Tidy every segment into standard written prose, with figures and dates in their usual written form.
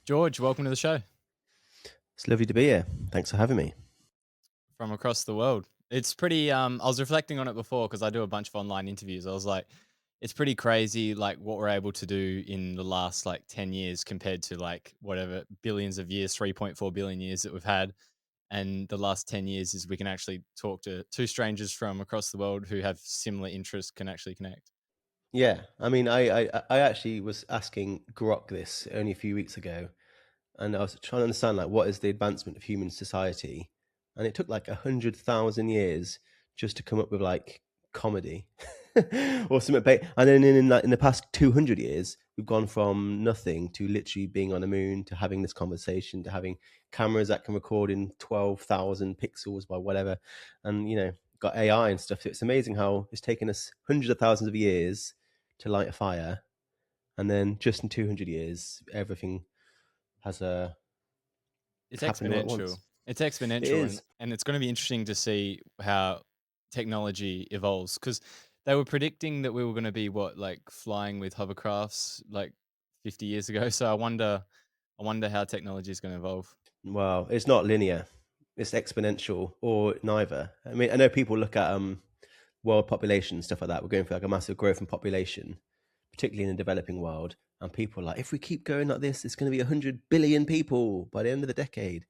George, welcome to the show It's lovely to be here. Thanks for having me. from across the world. It's pretty I was reflecting on it before because I do a bunch of online interviews. I was like, it's pretty crazy like what we're able to do in the last like 10 years compared to like whatever billions of years, 3.4 billion years that we've had. And the last 10 years is we can actually talk to two strangers from across the world who have similar interests can actually connect. Yeah, I mean, I actually was asking Grok this only a few weeks ago, and I was trying to understand like what is the advancement of human society, and it took like 100,000 years just to come up with like comedy or something. And then in the past 200 years, we've gone from nothing to literally being on the moon to having this conversation to having cameras that can record in 12,000 pixels by whatever, and got AI and stuff. So it's amazing how it's taken us hundreds of thousands of years to light a fire, and then just in 200 years, everything has It's happened all at once. exponential. It's It exponential, and is. and it's going to be interesting to see how technology evolves because they were predicting that we were going to be what like flying with hovercrafts like 50 years ago. So I wonder how technology is going to evolve. Well, it's not linear. It's exponential or neither. I mean, I know people look at world population and stuff like that. We're going through like a massive growth in population, particularly in the developing world. And people are like, if we keep going like this, it's going to be 100 billion people by the end of the decade.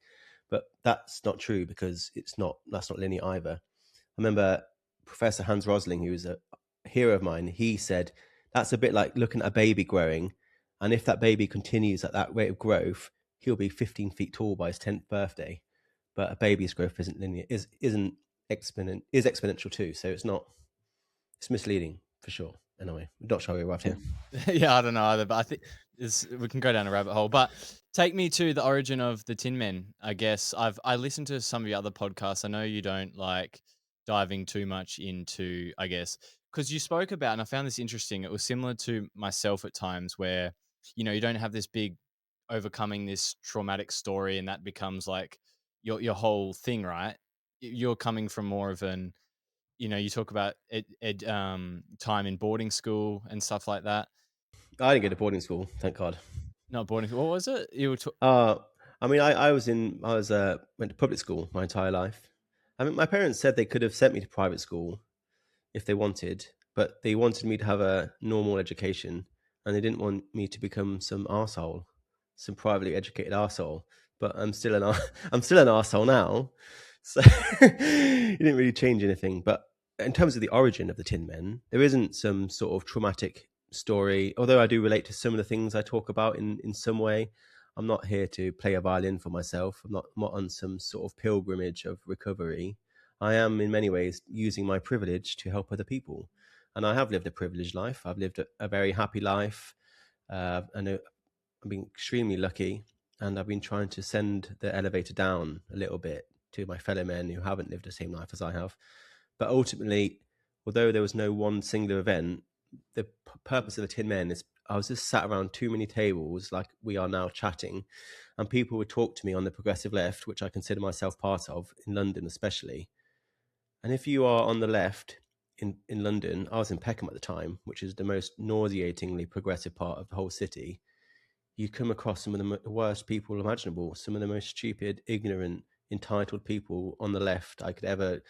But that's not true because that's not linear either. I remember Professor Hans Rosling, who was a hero of mine, he said that's a bit like looking at a baby growing. And if that baby continues at that rate of growth, he'll be 15 feet tall by his 10th birthday. But a baby's growth isn't linear, is exponential too. So it's misleading for sure. Anyway, I'm not sure we arrived here. Yeah, I don't know either, but I think we can go down a rabbit hole. But take me to the origin of the Tin Men. I guess I listened to some of your other podcasts. I know you don't like diving too much into, I guess, because you spoke about, and I found this interesting. It was similar to myself at times where you don't have this big overcoming this traumatic story, and that becomes like your whole thing, right? You're coming from more of an you talk about time in boarding school and stuff like that. I didn't go to boarding school, thank God. Not boarding school. What was it? You were Uh, I mean, I went to public school my entire life. I mean, my parents said they could have sent me to private school if they wanted, but they wanted me to have a normal education, and they didn't want me to become some arsehole, some privately educated arsehole. But I'm still an arsehole now, so it didn't really change anything. But in terms of the origin of the Tin Men, there isn't some sort of traumatic story. Although I do relate to some of the things I talk about in some way. I'm not here to play a violin for myself. I'm not on some sort of pilgrimage of recovery. I am, in many ways, using my privilege to help other people. And I have lived a privileged life. I've lived a very happy life. And I've been extremely lucky. And I've been trying to send the elevator down a little bit to my fellow men who haven't lived the same life as I have. But ultimately, although there was no one singular event, the purpose of the Tin Men is I was just sat around too many tables like we are now chatting, and people would talk to me on the progressive left, which I consider myself part of, in London especially. And if you are on the left in London, I was in Peckham at the time, which is the most nauseatingly progressive part of the whole city. You come across some of the worst people imaginable, some of the most stupid, ignorant, entitled people on the left I could ever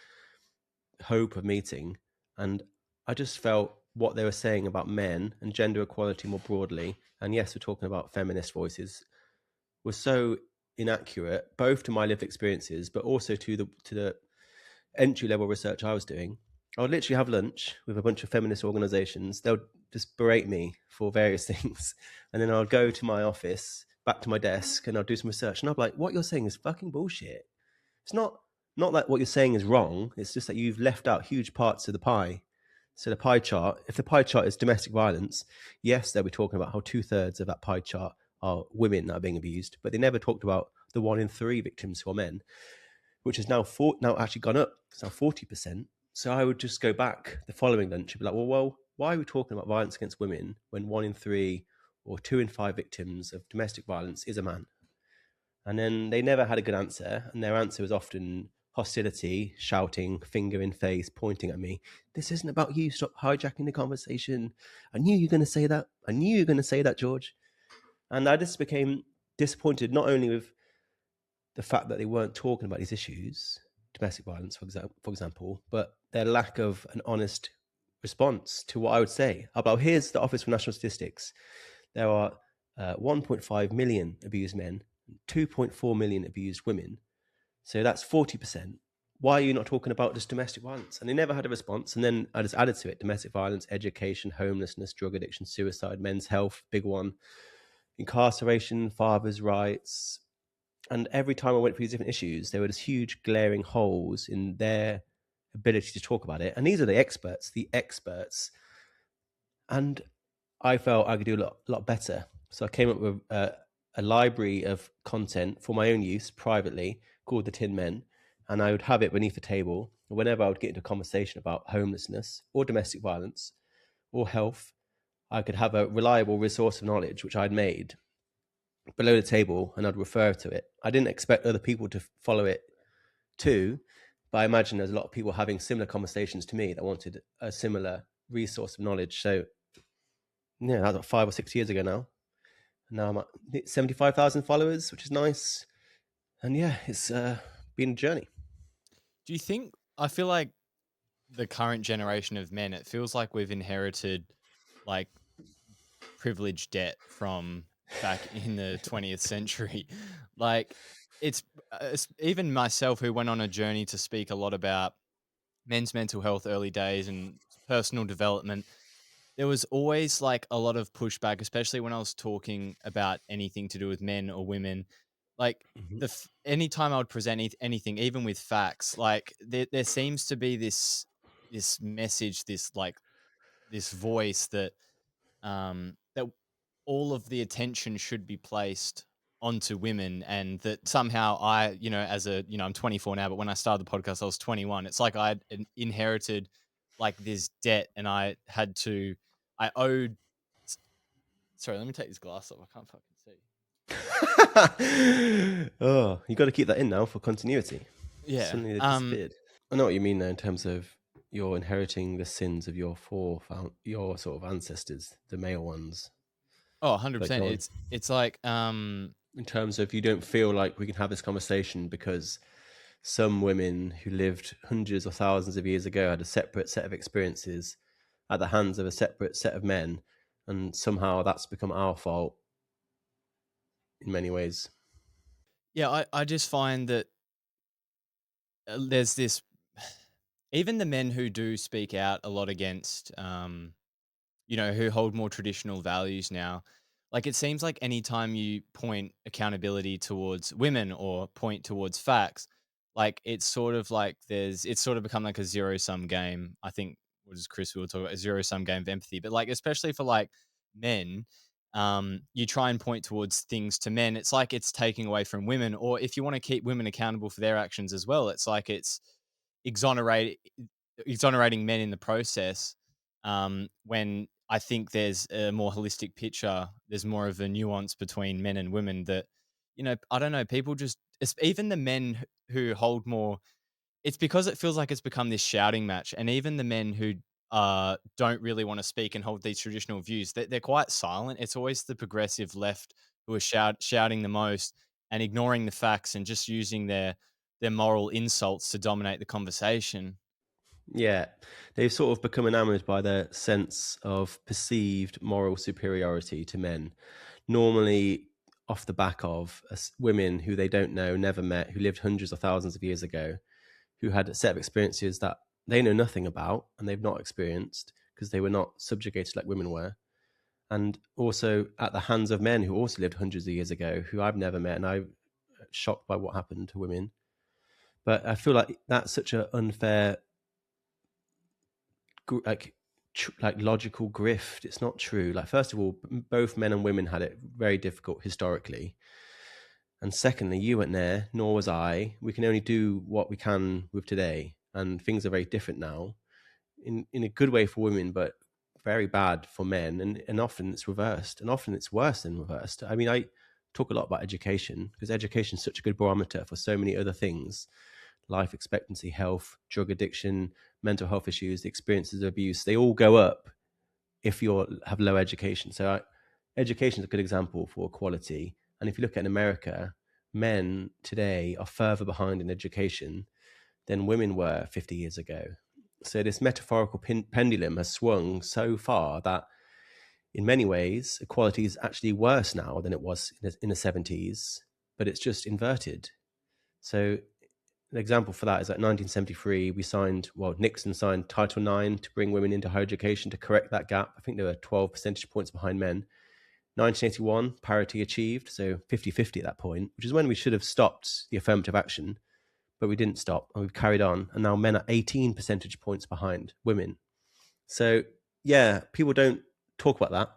hope of meeting. And I just felt what they were saying about men and gender equality more broadly, and yes, we're talking about feminist voices, was so inaccurate, both to my lived experiences, but also to the entry level research I was doing. I would literally have lunch with a bunch of feminist organizations. They'll just berate me for various things. And then I'll go to my office, back to my desk, and I'll do some research. And I'll be like, what you're saying is fucking bullshit. It's not that what you're saying is wrong. It's just that you've left out huge parts of the pie. So the pie chart, if the pie chart is domestic violence, yes, they'll be talking about how 2/3 of that pie chart are women that are being abused, but they never talked about the 1 in 3 victims who are men, which is now actually gone up. It's now 40%. So I would just go back the following lunch and be like, well, why are we talking about violence against women when 1 in 3 or 2 in 5 victims of domestic violence is a man? And then they never had a good answer, and their answer was often hostility, shouting, finger in face, pointing at me. This isn't about you. Stop hijacking the conversation. I knew you were going to say that. I knew you were going to say that, George. And I just became disappointed not only with the fact that they weren't talking about these issues, domestic violence, for example, but their lack of an honest response to what I would say about, here's the Office for National Statistics. There are 1.5 million abused men, 2.4 million abused women. So that's 40%. Why are you not talking about just domestic violence? And they never had a response. And then I just added to it domestic violence, education, homelessness, drug addiction, suicide, men's health, big one, incarceration, fathers' rights. And every time I went through these different issues, there were just huge glaring holes in their ability to talk about it. And these are the experts, And I felt I could do a lot better. So I came up with a library of content for my own use privately called TheTinMen. And I would have it beneath the table. Whenever I would get into a conversation about homelessness or domestic violence or health, I could have a reliable resource of knowledge, which I'd made below the table, and I'd refer to it. I didn't expect other people to follow it too, but I imagine there's a lot of people having similar conversations to me that wanted a similar resource of knowledge. So yeah, that was about 5 or 6 years ago now. And now I'm at 75,000 followers, which is nice. And yeah, it's been a journey. Do you think, I feel like the current generation of men, it feels like we've inherited like privilege debt from back in the 20th century. Like it's even myself who went on a journey to speak a lot about men's mental health early days and personal development. There was always like a lot of pushback, especially when I was talking about anything to do with men or women. Like Mm-hmm. anytime I would present anything, even with facts, like there seems to be this message, this voice that all of the attention should be placed onto women, and that somehow I'm 24 now, but when I started the podcast I was 21. It's like I had inherited like this debt, and I owed s- sorry, let me take this glass off, I can't fucking see. Oh, you got to keep that in now for continuity. Yeah. Suddenly they've disappeared. I know what you mean there in terms of you're inheriting the sins of your your sort of ancestors, the male ones. Oh, But 100%. go on. It's like In terms of you don't feel like we can have this conversation because some women who lived hundreds or thousands of years ago had a separate set of experiences at the hands of a separate set of men, and somehow that's become our fault in many ways. yeah, I just find that there's this, even the men who do speak out a lot against who hold more traditional values now. Like it seems like anytime you point accountability towards women or point towards facts, like it's sort of like it's sort of become like a zero sum game. I think what is Chris we were talking about, a zero sum game of empathy. But like especially for like men, you try and point towards things to men. It's like it's taking away from women, or if you want to keep women accountable for their actions as well, it's like it's exonerate exonerating men in the process, when I think there's a more holistic picture. There's more of a nuance between men and women that, I don't know, people just, even the men who hold more, it's because it feels like it's become this shouting match. And even the men who don't really want to speak and hold these traditional views, they're quite silent. It's always the progressive left who are shouting the most and ignoring the facts and just using their moral insults to dominate the conversation. Yeah, they've sort of become enamored by their sense of perceived moral superiority to men, normally off the back of women who they don't know, never met, who lived hundreds of thousands of years ago, who had a set of experiences that they know nothing about and they've not experienced because they were not subjugated like women were. And also at the hands of men who also lived hundreds of years ago, who I've never met, and I'm shocked by what happened to women. But I feel like that's such an unfair, like logical grift. It's not true. Like, first of all, both men and women had it very difficult historically, and secondly, you weren't there, nor was I. We can only do what we can with today, and things are very different now. In a good way for women, but very bad for men, and often it's reversed, and often it's worse than reversed. I mean, I talk a lot about education because education is such a good barometer for so many other things: life expectancy, health, drug addiction, mental health issues, the experiences of abuse. They all go up if you have low education. So education is a good example for equality, And if you look at in America, men today are further behind in education than women were 50 years ago. So this metaphorical pendulum has swung so far that in many ways, equality is actually worse now than it was in the 70s, but it's just inverted. So an example for that is that 1973, Nixon signed Title IX to bring women into higher education to correct that gap. I think there were 12 percentage points behind men. 1981, parity achieved, so 50-50 at that point, which is when we should have stopped the affirmative action, but we didn't stop, and we've carried on, and now men are 18 percentage points behind women. So, yeah, people don't talk about that.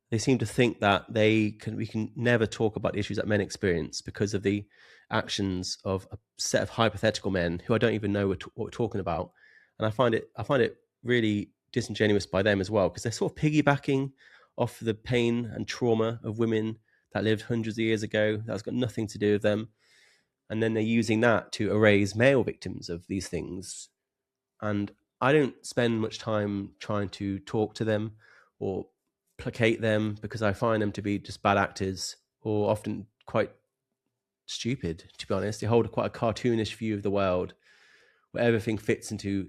They seem to think that we can never talk about the issues that men experience because of the actions of a set of hypothetical men who I don't even know what we're talking about. And I find it really disingenuous by them as well, because they're sort of piggybacking off the pain and trauma of women that lived hundreds of years ago. That's got nothing to do with them. And then they're using that to erase male victims of these things. And I don't spend much time trying to talk to them or placate them, because I find them to be just bad actors, or often quite stupid, to be honest. They hold quite a cartoonish view of the world where everything fits into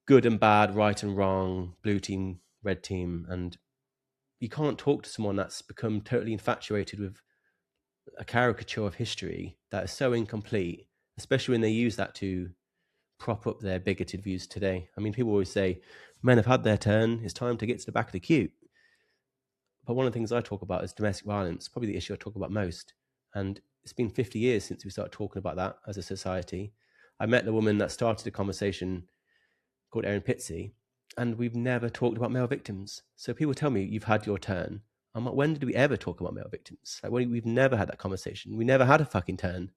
good and bad, right and wrong, blue team, red team. And you can't talk to someone that's become totally infatuated with a caricature of history that is so incomplete, especially when they use that to prop up their bigoted views today. I mean, people always say, men have had their turn, it's time to get to the back of the queue. But one of the things I talk about is domestic violence, probably the issue I talk about most. And it's been 50 years since we started talking about that as a society. I met the woman that started a conversation called Erin Pitsey, and we've never talked about male victims. So people tell me, you've had your turn. I'm like, when did we ever talk about male victims? Like, we've never had that conversation. We never had a fucking turn.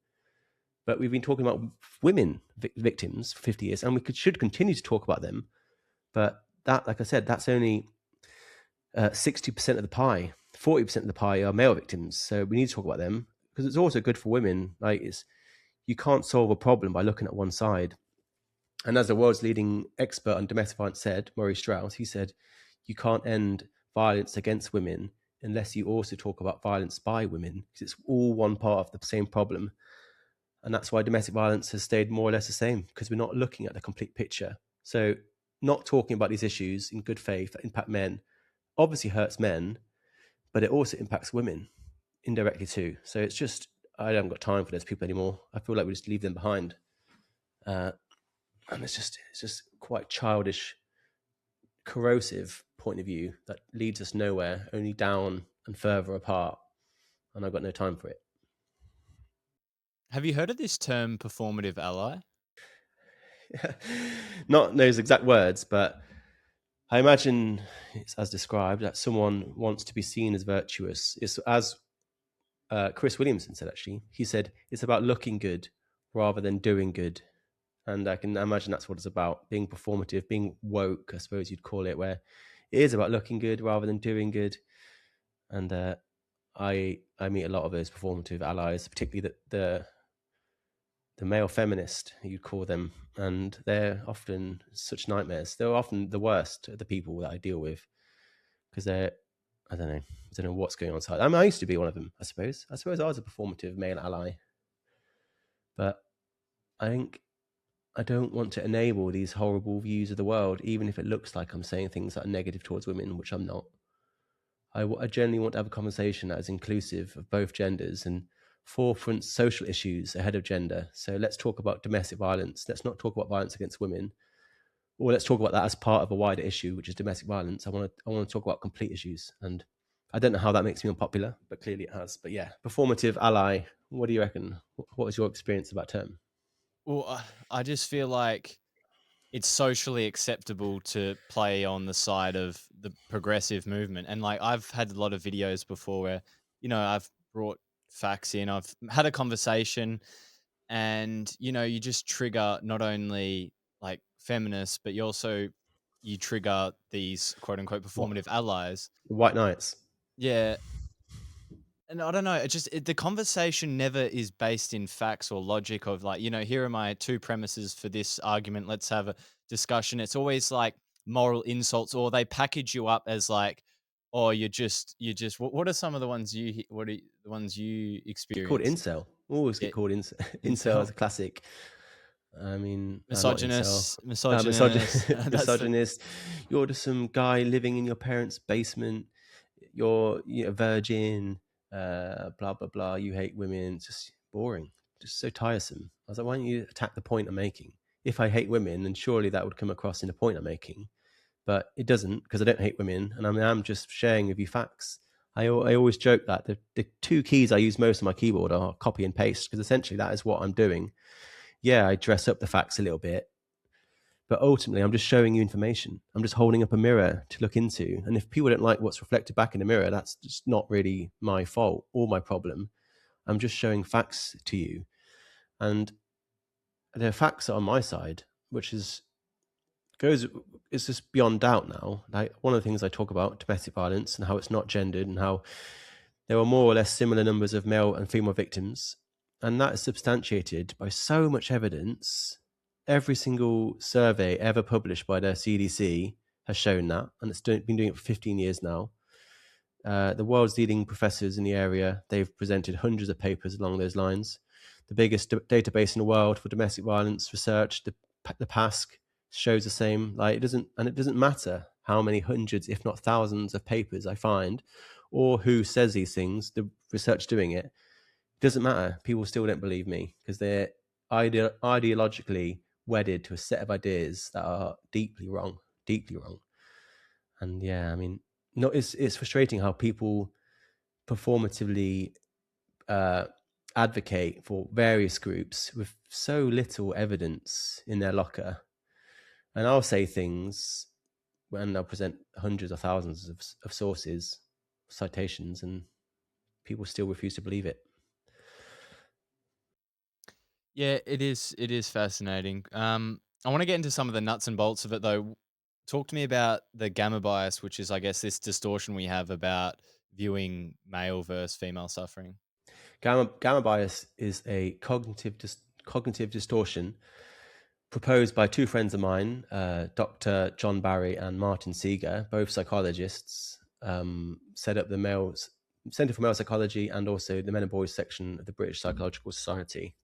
But we've been talking about women victims for 50 years, and should continue to talk about them. But that, like I said, that's only 60% of the pie. 40% of the pie are male victims. So we need to talk about them, because it's also good for women. Like, you can't solve a problem by looking at one side. And as the world's leading expert on domestic violence said, Maurice Strauss, he said, you can't end violence against women unless you also talk about violence by women, because it's all one part of the same problem. And that's why domestic violence has stayed more or less the same, because we're not looking at the complete picture. So not talking about these issues in good faith that impact men obviously hurts men, but it also impacts women indirectly too. So it's just, I haven't got time for those people anymore. I feel like we just leave them behind. And it's just quite childish, corrosive point of view that leads us nowhere, only down and further apart. And I've got no time for it. Have you heard of this term performative ally? Not those exact words, but I imagine it's as described, that someone wants to be seen as virtuous. It's as Chris Williamson said, actually. He said, it's about looking good rather than doing good. And I can imagine that's what it's about, being performative, being woke, I suppose you'd call it, where it is about looking good rather than doing good. And I meet a lot of those performative allies, particularly the male feminist, you'd call them, and they're often such nightmares. They're often the worst of the people that I deal with, because I don't know what's going on inside. I mean, I used to be one of them, I suppose. I was a performative male ally, but I think I don't want to enable these horrible views of the world, even if it looks like I'm saying things that are negative towards women, which I'm not. I generally want to have a conversation that is inclusive of both genders and forefront social issues ahead of gender. So let's talk about domestic violence. Let's not talk about violence against women, or let's talk about that as part of a wider issue, which is domestic violence. I want to talk about complete issues, and I don't know how that makes me unpopular, but clearly it has. But yeah, performative ally. What do you reckon? What was your experience of that term? Well, I just feel like it's socially acceptable to play on the side of the progressive movement. And like I've had a lot of videos before where, I've brought facts in, I've had a conversation, and you just trigger not only like feminists, but you trigger these quote unquote What, performative allies. white knights? Yeah, and I don't know, the conversation never is based in facts or logic of like, here are my two premises for this argument. Let's have a discussion. It's always like moral insults, or they package you up as like or what are some of the ones the ones you Get called experienced? incel. Always Yeah, get called incel. Incel is incel, a classic. I mean, not incel. misogynist, misogynist. That's the Misogynist. You're just some guy living in your parents' basement. You're a virgin. Blah blah blah. You hate women. It's just boring. Just so tiresome. I was like, why don't you attack the point I'm making? If I hate women, then surely that would come across in the point I'm making. But it doesn't, because I don't hate women, and I'm just sharing with you facts. I always joke that the two keys I use most on my keyboard are copy and paste, because essentially that is what I'm doing. Yeah, I dress up the facts a little bit, but ultimately I'm just showing you information. I'm just holding up a mirror to look into. And if people don't like what's reflected back in the mirror, that's just not really my fault or my problem. I'm just showing facts to you. And the facts are on my side, which is it's just beyond doubt now. Like, one of the things I talk about, domestic violence, and how it's not gendered, and how there are more or less similar numbers of male and female victims. And that is substantiated by so much evidence. Every single survey ever published by the CDC has shown that, and it's been doing it for 15 years now. The world's leading professors in the area, they've presented hundreds of papers along those lines. The biggest database in the world for domestic violence research, the PASC, shows the same. Like, it doesn't matter how many hundreds, if not thousands, of papers I find, or who says these things, the research doing it. It doesn't matter. People still don't believe me, because they're ideologically wedded to a set of ideas that are deeply wrong. And yeah, I mean, no, it's frustrating how people performatively advocate for various groups with so little evidence in their locker. And I'll say things when I'll present hundreds or thousands of sources, citations, and people still refuse to believe it. Yeah, it is. It is fascinating. I want to get into some of the nuts and bolts of it, though. Talk to me about the gamma bias, which is, I guess, this distortion we have about viewing male versus female suffering. Gamma bias is a cognitive distortion proposed by two friends of mine, Dr. John Barry and Martin Seeger, both psychologists, set up the Center for Male Psychology and also the Men and Boys section of the British Psychological Society.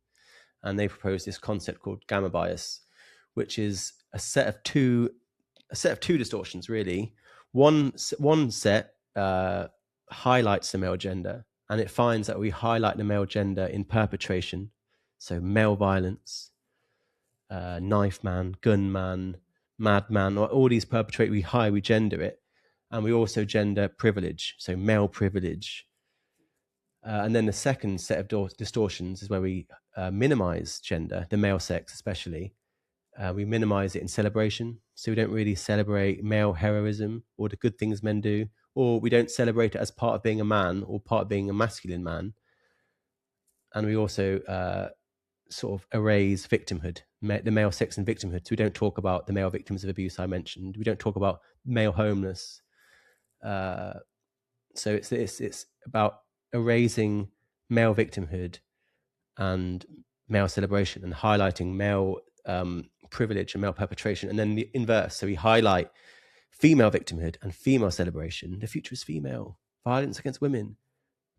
And they proposed this concept called gamma bias, which is a set of two distortions, really. One set highlights the male gender, and it finds that we highlight the male gender in perpetration, so male violence, knife man, gun man, madman, or all these perpetrators, we gender it, and we also gender privilege, so male privilege. And then the second set of distortions is where we minimize gender, the male sex especially. We minimize it in celebration, so we don't really celebrate male heroism or the good things men do, or we don't celebrate it as part of being a man or part of being a masculine man. And we also sort of erase victimhood, the male sex and victimhood. So we don't talk about the male victims of abuse I mentioned. We don't talk about male homeless. So it's about erasing male victimhood and male celebration, and highlighting male privilege and male perpetration, and then the inverse. So we highlight female victimhood and female celebration. The future is female violence against women,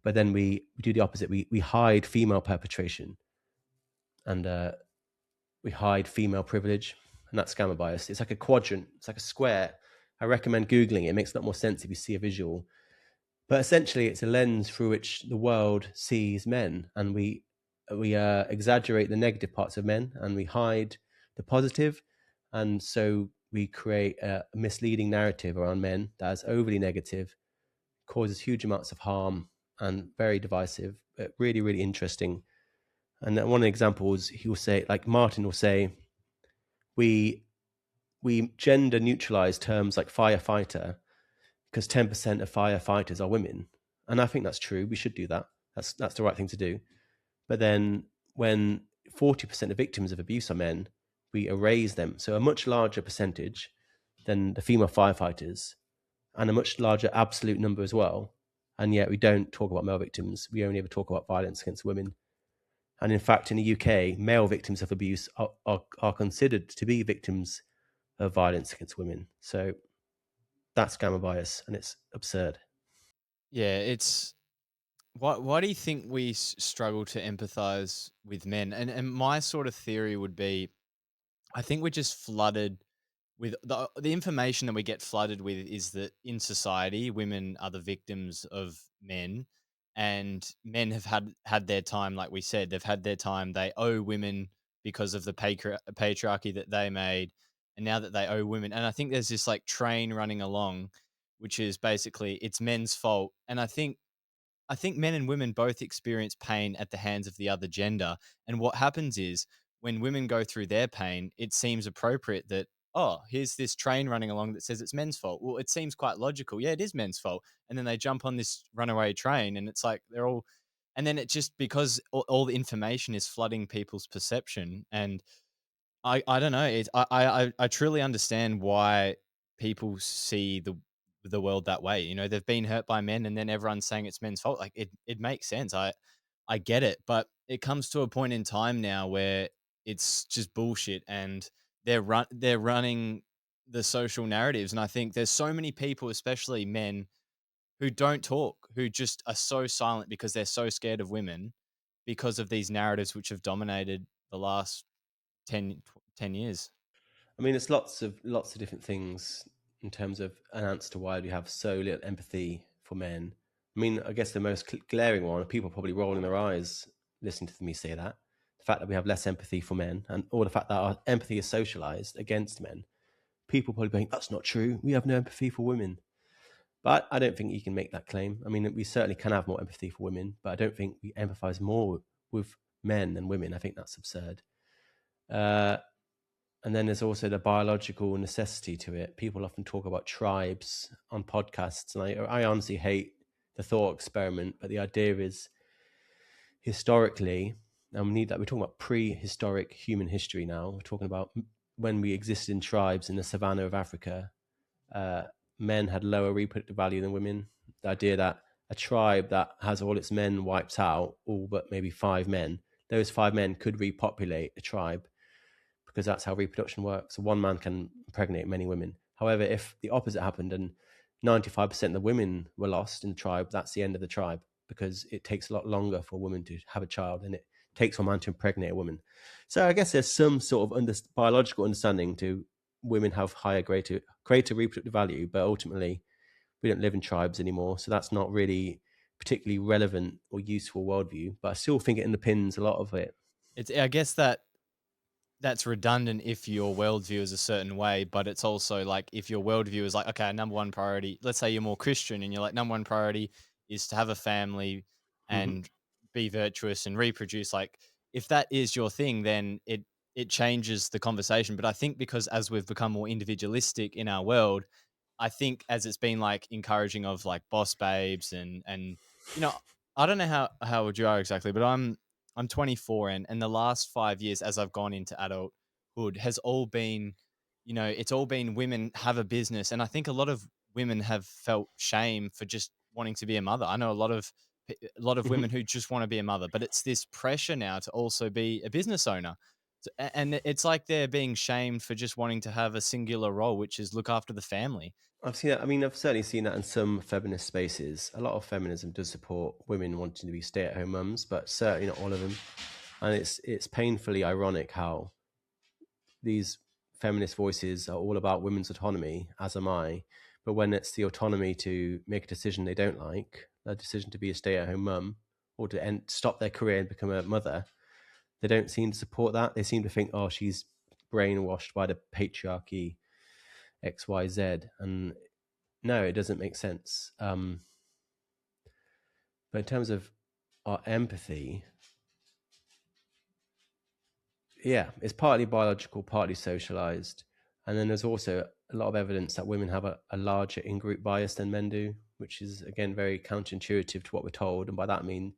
but then we do the opposite. We hide female perpetration, and we hide female privilege, and that's gamma bias. It's like a quadrant. It's like a square. I recommend Googling it. It makes a lot more sense if you see a visual. But essentially, it's a lens through which the world sees men, and we exaggerate the negative parts of men, and we hide the positive, and so we create a misleading narrative around men that is overly negative, causes huge amounts of harm, and very divisive. But really, really interesting. And one of the examples, he will say, like Martin will say, we gender neutralize terms like firefighter because 10% of firefighters are women. And I think that's true. We should do that. That's the right thing to do. But then when 40% of victims of abuse are men, we erase them. So a much larger percentage than the female firefighters, and a much larger absolute number as well. And yet we don't talk about male victims. We only ever talk about violence against women. And in fact, in the UK, male victims of abuse are considered to be victims of violence against women. So that's gamma bias, and it's absurd. Yeah, it's why do you think we struggle to empathize with men? And my sort of theory would be, I think we're just flooded with the information that we get flooded with is that in society, women are the victims of men, and men have had their time. Like we said, they've had their time. They owe women because of the patriarchy that they made, and now that they owe women, and I think there's this like train running along, which is basically it's men's fault. And I think men and women both experience pain at the hands of the other gender. And what happens is when women go through their pain, it seems appropriate that, oh, here's this train running along that says it's men's fault. Well, it seems quite logical. Yeah, it is men's fault. And then they jump on this runaway train and it's like they're all, and then it just because all the information is flooding people's perception. And I don't know. I truly understand why people see the world that way. You know, they've been hurt by men, and then everyone's saying it's men's fault. Like it makes sense. I get it, but it comes to a point in time now where it's just bullshit, and they're running the social narratives. And I think there's so many people, especially men, who don't talk, who just are so silent because they're so scared of women because of these narratives which have dominated the last 10 years. I mean, it's lots of different things in terms of an answer to why we have so little empathy for men. I mean, I guess the most glaring one, people probably rolling their eyes listening to me say that, the fact that we have less empathy for men, and or the fact that our empathy is socialized against men. People probably going, that's not true. We have no empathy for women. But I don't think you can make that claim. I mean, we certainly can have more empathy for women, but I don't think we empathize more with men than women. I think that's absurd. Uh, and then there's also the biological necessity to it. People often talk about tribes on podcasts, and I honestly hate the thought experiment. But the idea is historically, and we need that. We're talking about prehistoric human history now. We're talking about when we existed in tribes in the savannah of Africa. Uh, Men had lower reproductive value than women. The idea that a tribe that has all its men wiped out, all but maybe 5 men, those 5 men could repopulate a tribe because that's how reproduction works. So one man can impregnate many women. However, if the opposite happened and 95% of the women were lost in the tribe, that's the end of the tribe because it takes a lot longer for a woman to have a child than it takes for a man to impregnate a woman. So I guess there's some sort of biological understanding to women have higher, greater reproductive value, but ultimately we don't live in tribes anymore. So that's not really particularly relevant or useful worldview, but I still think it underpins a lot of it. It's I guess that's redundant if your worldview is a certain way, but it's also like if your worldview is like, okay, number one priority, let's say you're more Christian and you're like, number one priority is to have a family Mm-hmm. and be virtuous and reproduce. Like, if that is your thing, then it changes the conversation. But I think because as we've become more individualistic in our world, I think as it's been like encouraging of like boss babes and you know, I don't know how old you are exactly, but I'm 24, and the last 5 years as I've gone into adulthood has all been, you know, it's all been women have a business, and I think a lot of women have felt shame for just wanting to be a mother. I know a lot of Mm-hmm. women who just want to be a mother, but it's this pressure now to also be a business owner. And it's like they're being shamed for just wanting to have a singular role, which is look after the family. I've seen that. I mean, I've certainly seen that in some feminist spaces. A lot of feminism does support women wanting to be stay-at-home mums, but certainly not all of them. And it's painfully ironic how these feminist voices are all about women's autonomy, as am I. But when it's the autonomy to make a decision they don't like, a decision to be a stay-at-home mum or to stop their career and become a mother, they don't seem to support that. They seem to think, oh, she's brainwashed by the patriarchy XYZ, and no, it doesn't make sense. But in terms of our empathy, yeah, it's partly biological, partly socialized. And then there's also a lot of evidence that women have a larger in group bias than men do, which is, again, very counterintuitive to what we're told. And by that, I mean,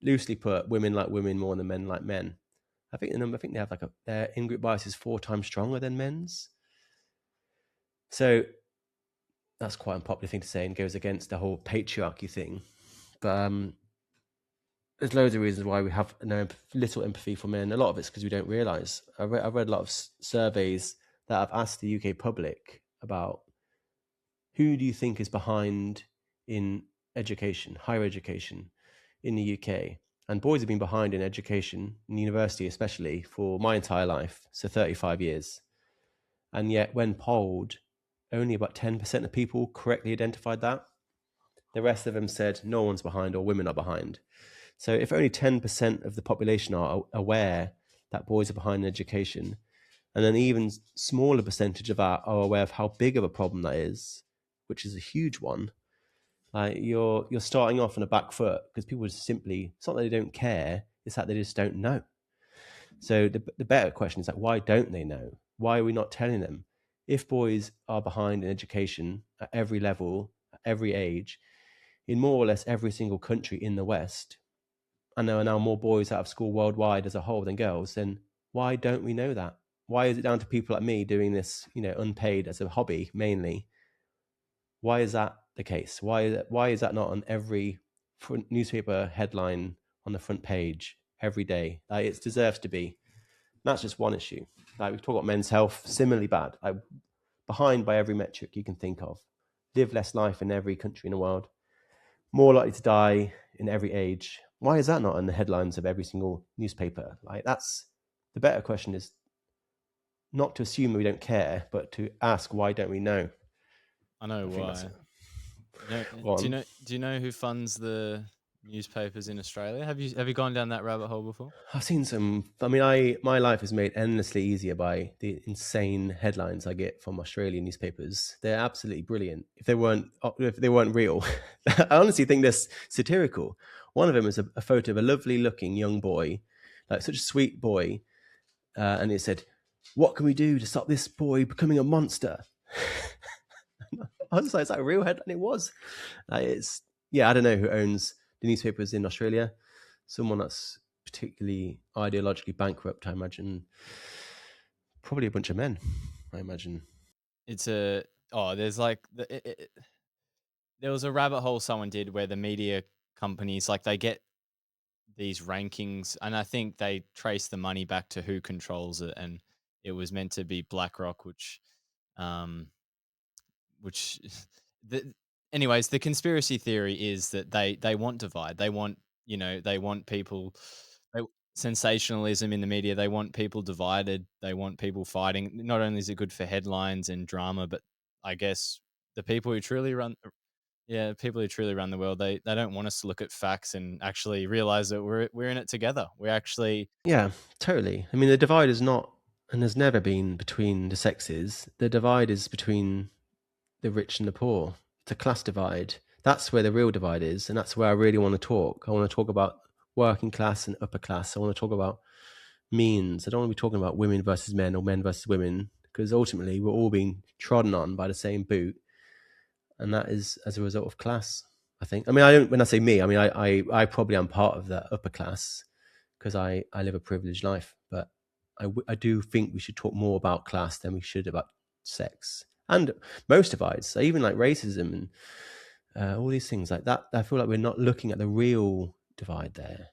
loosely put, women like women more than men like men. I think they have their in group bias is 4 times stronger than men's. So that's quite an unpopular thing to say and goes against the whole patriarchy thing. But there's loads of reasons why we have little empathy for men. A lot of it's because we don't realise. I've read a lot of surveys that have asked the UK public about who do you think is behind in education, higher education in the UK. And boys have been behind in education, in university especially, for my entire life, so 35 years. And yet, when polled, only about 10% of people correctly identified that. The rest of them said no one's behind or women are behind. So if only 10% of the population are aware that boys are behind in education, and an even smaller percentage of that are aware of how big of a problem that is, which is a huge one, like you're starting off on a back foot because people just simply, it's not that they don't care, it's that they just don't know. So the better question is like, why don't they know? Why are we not telling them? If boys are behind in education at every level, at every age, in more or less every single country in the West, and there are now more boys out of school worldwide as a whole than girls, then why don't we know that? Why is it down to people like me doing this, unpaid as a hobby mainly? Why is that the case? Why is that not on every newspaper headline on the front page every day? Like, it deserves to be. That's just one issue. Like, we talk about men's health, similarly bad. Like, behind by every metric you can think of. Live less life in every country in the world. More likely to die in every age. Why is that not in the headlines of every single newspaper? Like, that's the better question is not to assume we don't care, but to ask why don't we know? I know I think that's why. it. Go Do you on. know? Do you know who funds the newspapers in Australia? Have you gone down that rabbit hole before? I've seen some. I mean, my life is made endlessly easier by the insane headlines I get from Australian newspapers. They're absolutely brilliant. If they weren't real, I honestly think they're satirical. One of them is a photo of a lovely looking young boy, like such a sweet boy, and it said, "What can we do to stop this boy becoming a monster?" I was like, "Is that a real headline?" It was. It's yeah. I don't know who owns the newspapers in Australia. Someone that's particularly ideologically bankrupt, I imagine. Probably a bunch of men, I imagine. It's a there's like there was a rabbit hole someone did where the media companies like they get these rankings, and I think they trace the money back to who controls it, and it was meant to be BlackRock, um, which the anyways, the conspiracy theory is that they want divide. They want, they want people they sensationalism in the media. They want people divided. They want people fighting. Not only is it good for headlines and drama, but I guess the people who truly run people who truly run the world, they don't want us to look at facts and actually realize that we're in it together. We're actually Yeah, totally. I mean, the divide is not, and has never been between the sexes. The divide is between the rich and the poor. It's a class divide. That's where the real divide is, and that's where I really want to talk. I want to talk about working class and upper class. I want to talk about means. I don't want to be talking about women versus men or men versus women, because ultimately we're all being trodden on by the same boot, and that is as a result of class. I think. I mean, I don't. When I say me, I mean I probably am part of that upper class because I live a privileged life, but I do think we should talk more about class than we should about sex and most divides. So even like racism and all these things like that. I feel like we're not looking at the real divide there.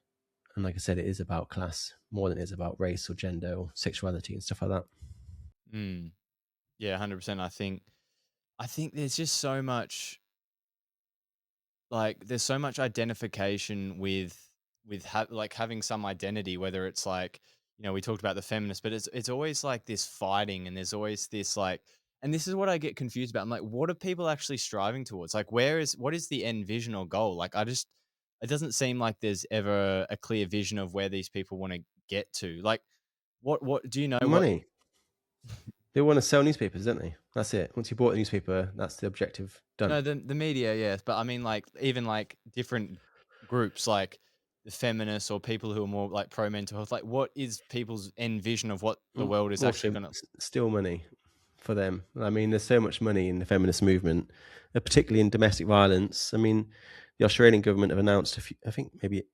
And like I said, it is about class more than it is about race or gender or sexuality and stuff like that. mm, yeah, 100%. I think there's just so much like there's so much identification with having some identity, whether it's like, we talked about the feminists, but it's always like this fighting, and there's always this like, and this is what I get confused about. I'm like, what are people actually striving towards? Like, what is the end vision or goal? Like, it doesn't seem like there's ever a clear vision of where these people want to get to. Like, what do you know what? Money. They want to sell newspapers, don't they? That's it. Once you bought a newspaper, that's the objective done. No, the media, yes, but I mean, like, even, like, different groups, like the feminists or people who are more, like, pro mental health, like, what is people's end vision of what the world is actually Also, gonna. still money for them. I mean, there's so much money in the feminist movement, particularly in domestic violence. I mean, the Australian government have announced, I think maybe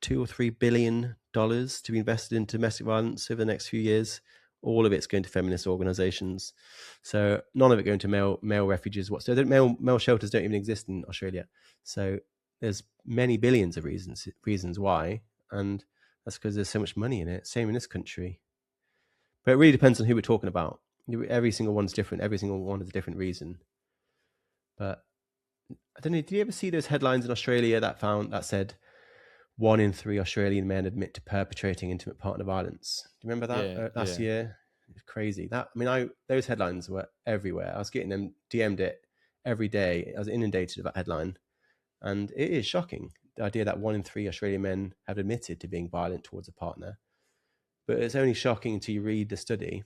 $2 or $3 billion to be invested in domestic violence over the next few years. All of it's going to feminist organisations. So none of it going to male refugees whatsoever. Male shelters don't even exist in Australia. So there's many billions of reasons why, and that's because there's so much money in it. Same in this country. But it really depends on who we're talking about. Every single one's different. Every single one has a different reason. But I don't know. Did you ever see those headlines in Australia that said 1 in 3 Australian men admit to perpetrating intimate partner violence? Do you remember that Yeah, last yeah. year? It was crazy. Those headlines were everywhere. I was getting them DM'd it every day. I was inundated with that headline, and it is shocking. The idea that 1 in 3 Australian men have admitted to being violent towards a partner, but it's only shocking until you read the study,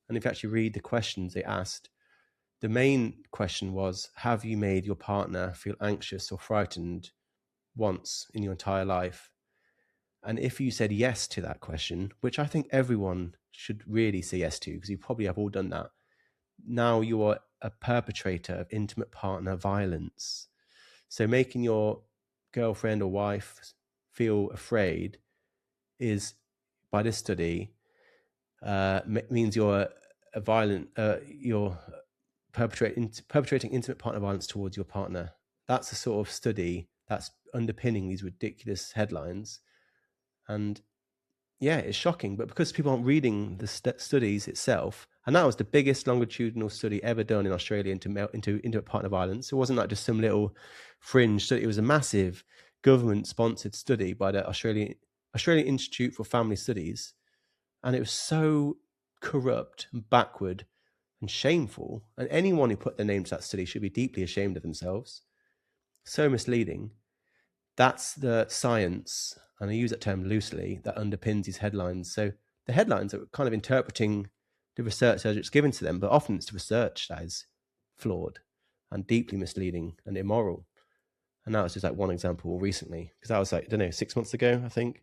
and if you actually read the questions they asked. The main question was, have you made your partner feel anxious or frightened once in your entire life? And if you said yes to that question, which I think everyone should really say yes to, because you probably have all done that, now you are a perpetrator of intimate partner violence. So making your girlfriend or wife feel afraid is, by this study, means you're a violent, you're perpetrating intimate partner violence towards your partner. That's a sort of study that's underpinning these ridiculous headlines. And yeah, it's shocking. But because people aren't reading the studies itself, and that was the biggest longitudinal study ever done in Australia into partner violence. It wasn't like just some little fringe study. It was a massive government-sponsored study by the Australian Institute for Family Studies. And it was so corrupt and backward and shameful. And anyone who put their name to that study should be deeply ashamed of themselves. So misleading. That's the science, and I use that term loosely, that underpins these headlines. So the headlines are kind of interpreting the research as it's given to them, but often it's the research that is flawed and deeply misleading and immoral. And that was just like one example recently, because that was like, I don't know, 6 months ago, I think.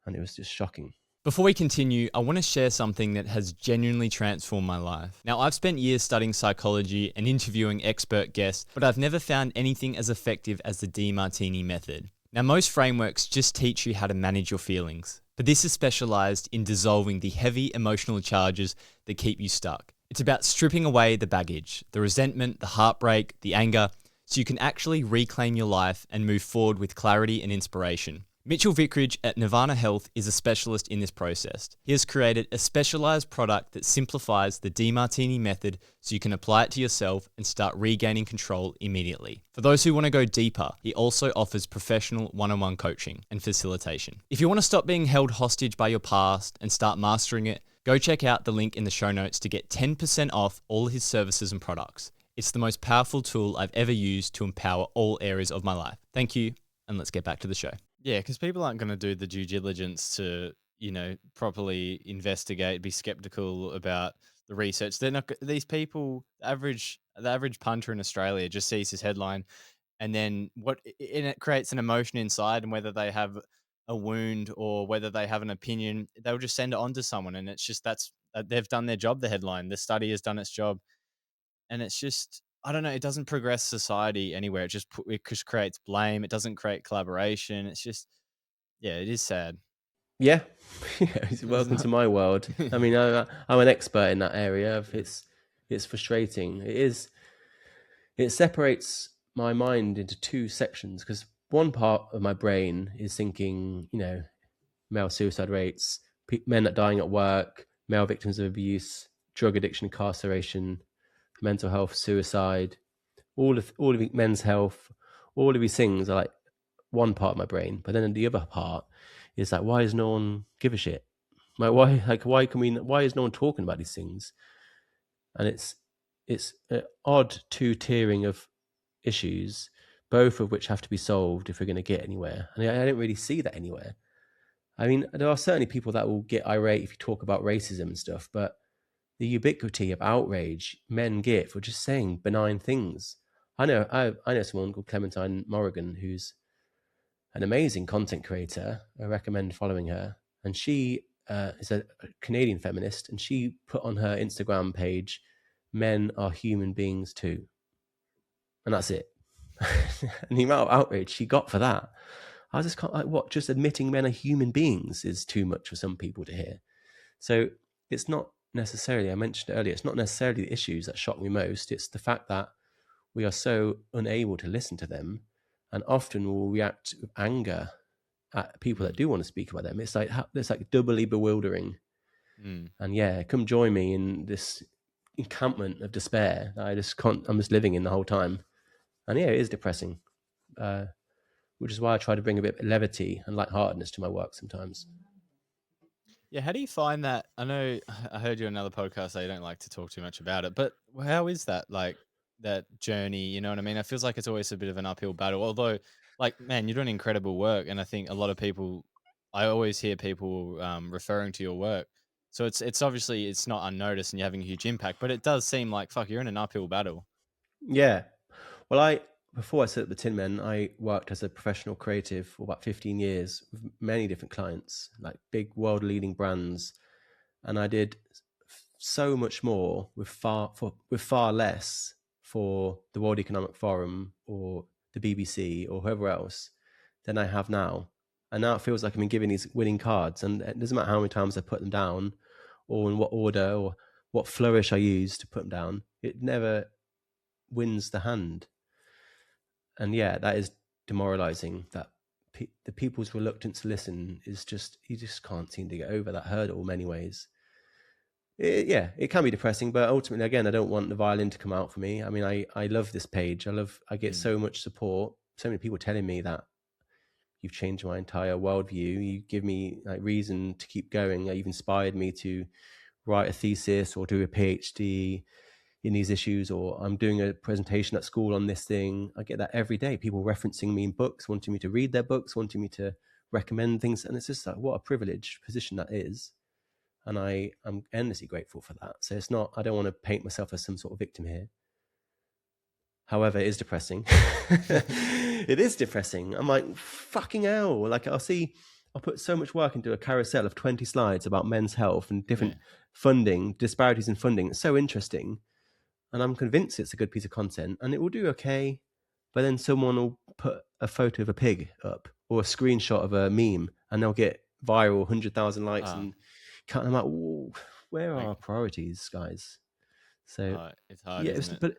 And it was just shocking. Before we continue, I want to share something that has genuinely transformed my life. Now, I've spent years studying psychology and interviewing expert guests, but I've never found anything as effective as the DeMartini method. Now, most frameworks just teach you how to manage your feelings, but this is specialized in dissolving the heavy emotional charges that keep you stuck. It's about stripping away the baggage, the resentment, the heartbreak, the anger, so you can actually reclaim your life and move forward with clarity and inspiration. Mitchell Vickridge at Nirvana Health is a specialist in this process. He has created a specialized product that simplifies the DeMartini method so you can apply it to yourself and start regaining control immediately. For those who want to go deeper, he also offers professional one-on-one coaching and facilitation. If you want to stop being held hostage by your past and start mastering it, go check out the link in the show notes to get 10% off all his services and products. It's the most powerful tool I've ever used to empower all areas of my life. Thank you, and let's get back to the show. Yeah, because people aren't going to do the due diligence to, properly investigate, be skeptical about the research. They're not. These people, the average punter in Australia, just sees his headline, and then and it creates an emotion inside, and whether they have a wound or whether they have an opinion, they'll just send it on to someone, and it's just they've done their job. The headline, the study has done its job, and it's just. I don't know. It doesn't progress society anywhere. It just creates blame. It doesn't create collaboration. It's just, yeah, it is sad. Yeah. Welcome to my world. I mean, I'm an expert in that area. It's frustrating. It separates my mind into two sections, because one part of my brain is thinking, male suicide rates, men that dying at work, male victims of abuse, drug addiction, incarceration, mental health, suicide, all of men's health, all of these things are like one part of my brain. But then the other part is like, why does no one give a shit? Like, why is no one talking about these things? And it's an odd two-tiering of issues, both of which have to be solved if we're going to get anywhere. And I don't really see that anywhere. I mean, there are certainly people that will get irate if you talk about racism and stuff, but the ubiquity of outrage men get for just saying benign things. I know someone called Clementine Morrigan, who's an amazing content creator. I recommend following her. And she is a Canadian feminist, and she put on her Instagram page, "Men are human beings too." And that's it. And the amount of outrage she got for that, I just can't, like, what, just admitting men are human beings is too much for some people to hear. So it's not necessarily, I mentioned earlier, it's not necessarily the issues that shock me most. It's the fact that we are so unable to listen to them, and often will react with anger at people that do want to speak about them. It's like doubly bewildering. And yeah, come join me in this encampment of despair that I'm just living in the whole time. And yeah, it is depressing, which is why I try to bring a bit of levity and lightheartedness to my work sometimes. Yeah, how do you find that? I know I heard you on another podcast that you don't like to talk too much about it, but how is that like that journey? You know what I mean? It feels like it's always a bit of an uphill battle. Although, like, man, you're doing incredible work, and I think a lot of people, I always hear people referring to your work. So it's obviously it's not unnoticed, and you're having a huge impact. But it does seem like fuck, you're in an uphill battle. Yeah. Well, before I set up the Tin Men, I worked as a professional creative for about 15 years with many different clients, like big world leading brands, and I did so much more with far less for the World Economic Forum or the BBC or whoever else than I have now. And now it feels like I've been given these winning cards, and it doesn't matter how many times I put them down, or in what order, or what flourish I use to put them down. It never wins the hand. And yeah, that is demoralizing. That the people's reluctance to listen is just, you just can't seem to get over that hurdle in many ways. It can be depressing, but ultimately, again, I don't want the violin to come out for me. I mean, I love this page. I get Mm. so much support, so many people telling me that you've changed my entire worldview. You give me like reason to keep going. You've inspired me to write a thesis or do a PhD in these issues, or I'm doing a presentation at school on this thing. I get that every day. People referencing me in books, wanting me to read their books, wanting me to recommend things. And it's just like, what a privileged position that is. And I'm endlessly grateful for that. So it's not, I don't want to paint myself as some sort of victim here. However, it is depressing. It is depressing. I'm like, fucking hell. Like I'll put so much work into a carousel of 20 slides about men's health and different Yeah. funding, disparities in funding. It's so interesting. And I'm convinced it's a good piece of content and it will do okay. But then someone will put a photo of a pig up or a screenshot of a meme and they'll get viral 100,000 likes Ah, and I'm like, where are like, our priorities, guys? So it's hard, yeah, isn't it? but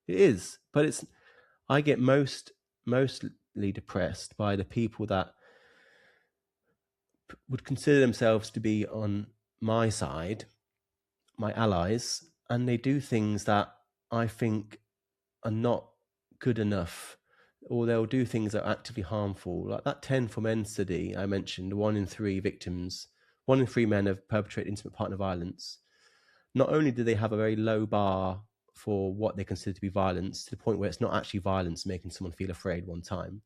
it is. But I get mostly depressed by the people that would consider themselves to be on my side, my allies, and they do things that I think are not good enough, or they'll do things that are actively harmful. Like that 10 for Men study I mentioned, 1 in 3 men have perpetrated intimate partner violence. Not only do they have a very low bar for what they consider to be violence, to the point where it's not actually violence making someone feel afraid one time,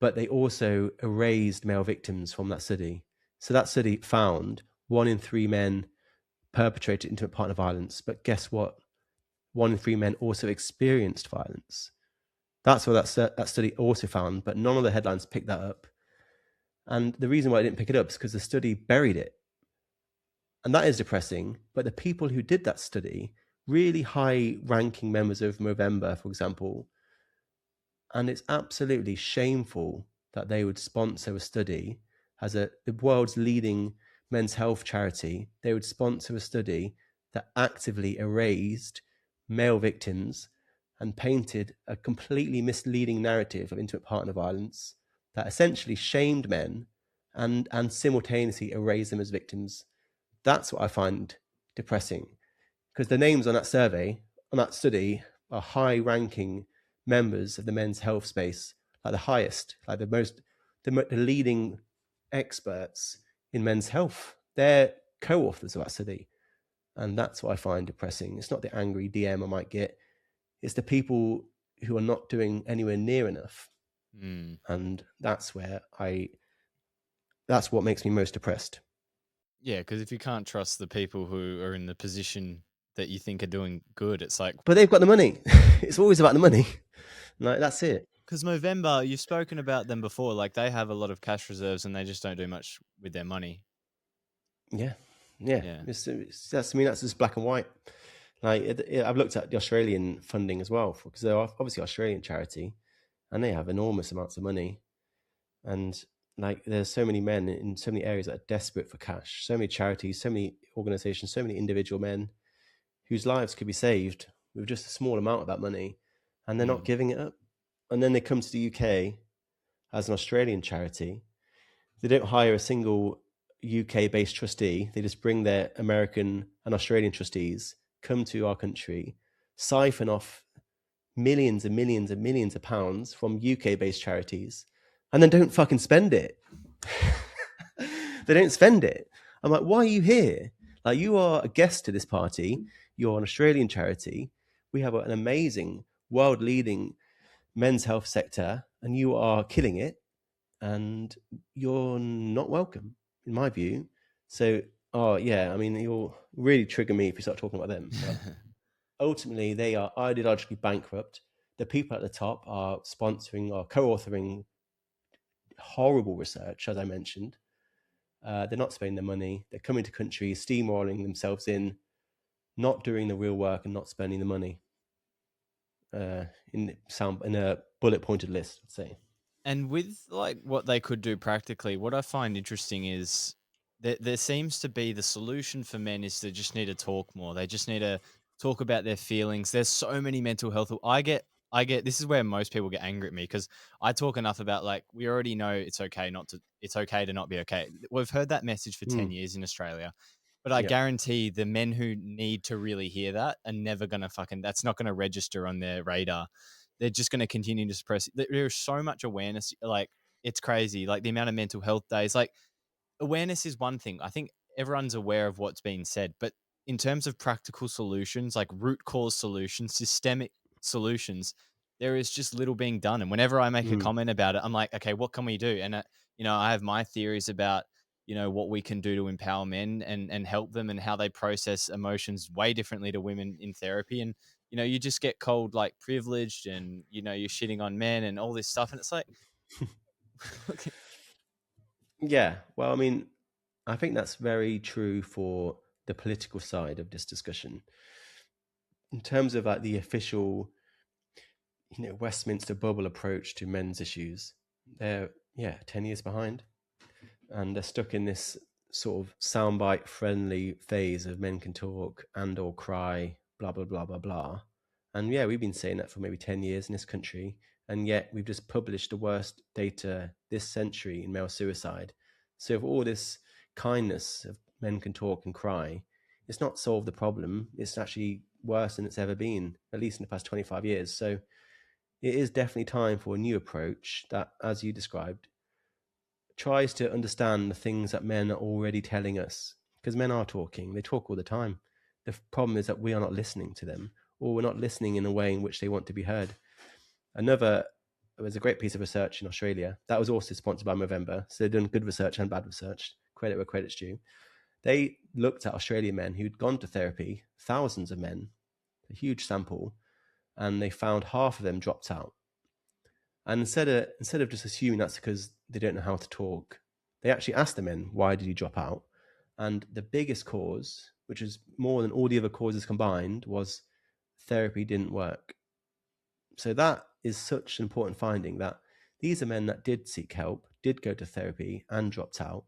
but they also erased male victims from that study. So that study found 1 in 3 men perpetrated intimate partner violence, but guess what? 1 in 3 men also experienced violence. That's what that study also found, but none of the headlines picked that up. And the reason why I didn't pick it up is because the study buried it. And that is depressing. But the people who did that study, really high ranking members of Movember, for example, and it's absolutely shameful that they would sponsor a study as the world's leading men's health charity. They would sponsor a study that actively erased male victims and painted a completely misleading narrative of intimate partner violence that essentially shamed men and simultaneously erased them as victims. That's what I find depressing, because the names on that survey, on that study, are high ranking members of the men's health space, like the highest, like the leading experts in men's health. They're co-authors of that study. And that's what I find depressing. It's not the angry DM I might get, it's the people who are not doing anywhere near enough. Mm. And that's what makes me most depressed. Yeah, because if you can't trust the people who are in the position that you think are doing good, it's like, But they've got the money. It's always about the money. Like, that's it. because Movember, you've spoken about them before, like they have a lot of cash reserves and they just don't do much with their money. Yeah, yeah. Yeah. That's just black and white. Like I've looked at the Australian funding as well, because they're obviously an Australian charity, and they have enormous amounts of money. And like, there's so many men in so many areas that are desperate for cash. So many charities, so many organizations, so many individual men whose lives could be saved with just a small amount of that money, and they're not Mm. giving it up. And then they come to the UK as an Australian charity. They don't hire a single UK-based trustee. They just bring their American and Australian trustees, come to our country, siphon off millions and millions and millions of pounds from UK-based charities and then don't fucking spend it. They don't spend it. I'm like, why are you here? Like, you are a guest to this party. You're an Australian charity. We have an amazing, world-leading men's health sector, and you are killing it, and you're not welcome, in my view. So, oh yeah, I mean, you'll really trigger me if you start talking about them. But ultimately, they are ideologically bankrupt. The people at the top are sponsoring or co-authoring horrible research, as I mentioned. They're not spending their money. They're coming to countries, steamrolling themselves in, not doing the real work and not spending the money. In a bullet pointed list, I'd say. And with like what they could do practically, what I find interesting is that there seems to be the solution for men is they just need to talk more. They just need to talk about their feelings. There's so many mental health. I get this is where most people get angry at me because I talk enough about like we already know it's okay to not be okay. We've heard that message for 10 Mm, years in Australia. But I yeah. guarantee the men who need to really hear that are never gonna that's not gonna register on their radar. They're just going to continue to suppress it. There's so much awareness. Like, it's crazy. Like, the amount of mental health days, like, awareness is one thing. I think everyone's aware of what's being said, but in terms of practical solutions, like root cause solutions, systemic solutions, there is just little being done. And whenever I make a Mm. comment about it, I'm like, okay, what can we do? And I have my theories about what we can do to empower men and help them and how they process emotions way differently to women in therapy. And you just get called like privileged, and you're shitting on men and all this stuff, and it's like, Yeah. Well, I mean, I think that's very true for the political side of this discussion. In terms of like the official, Westminster bubble approach to men's issues, they're 10 years behind, and they're stuck in this sort of soundbite friendly phase of men can talk and or cry, blah blah blah blah blah. And yeah, we've been saying that for maybe 10 years in this country, and yet we've just published the worst data this century in male suicide. So if all this kindness of men can talk and cry, it's not solved the problem. It's actually worse than it's ever been, at least in the past 25 years. So it is definitely time for a new approach that, as you described, tries to understand the things that men are already telling us. Because men are talking, they talk all the time. The problem is that we are not listening to them, or we're not listening in a way in which they want to be heard. There was a great piece of research in Australia that was also sponsored by Movember. So they've done good research and bad research. Credit where credit's due. They looked at Australian men who'd gone to therapy, thousands of men, a huge sample, and they found half of them dropped out. And instead of just assuming that's because they don't know how to talk, they actually asked the men, why did you drop out? And the biggest cause, which is more than all the other causes combined, was therapy didn't work. So that is such an important finding, that these are men that did seek help, did go to therapy and dropped out.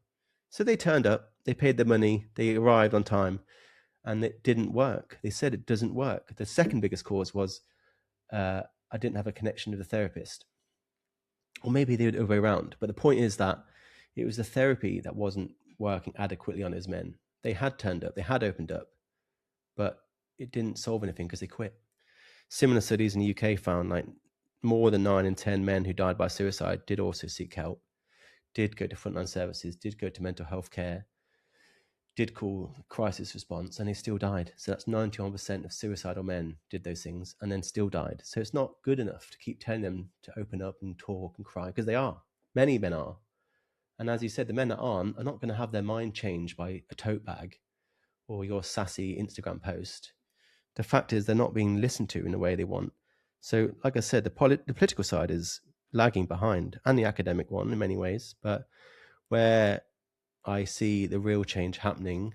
So they turned up, they paid their money, they arrived on time, and it didn't work. They said it doesn't work. The second biggest cause was I didn't have a connection with the therapist. Or maybe they were the other way around. But the point is that it was the therapy that wasn't working adequately on those men. They had turned up, they had opened up, but it didn't solve anything because they quit. Similar studies in the UK found like more than 9 in 10 men who died by suicide did also seek help, did go to frontline services, did go to mental health care, did call crisis response, and they still died. So that's 91% of suicidal men did those things and then still died. So it's not good enough to keep telling them to open up and talk and cry, because they are. Many men are. And as you said, the men that aren't are not going to have their mind changed by a tote bag or your sassy Instagram post. The fact is, they're not being listened to in the way they want. So, like I said, the political side is lagging behind, and the academic one in many ways. But where I see the real change happening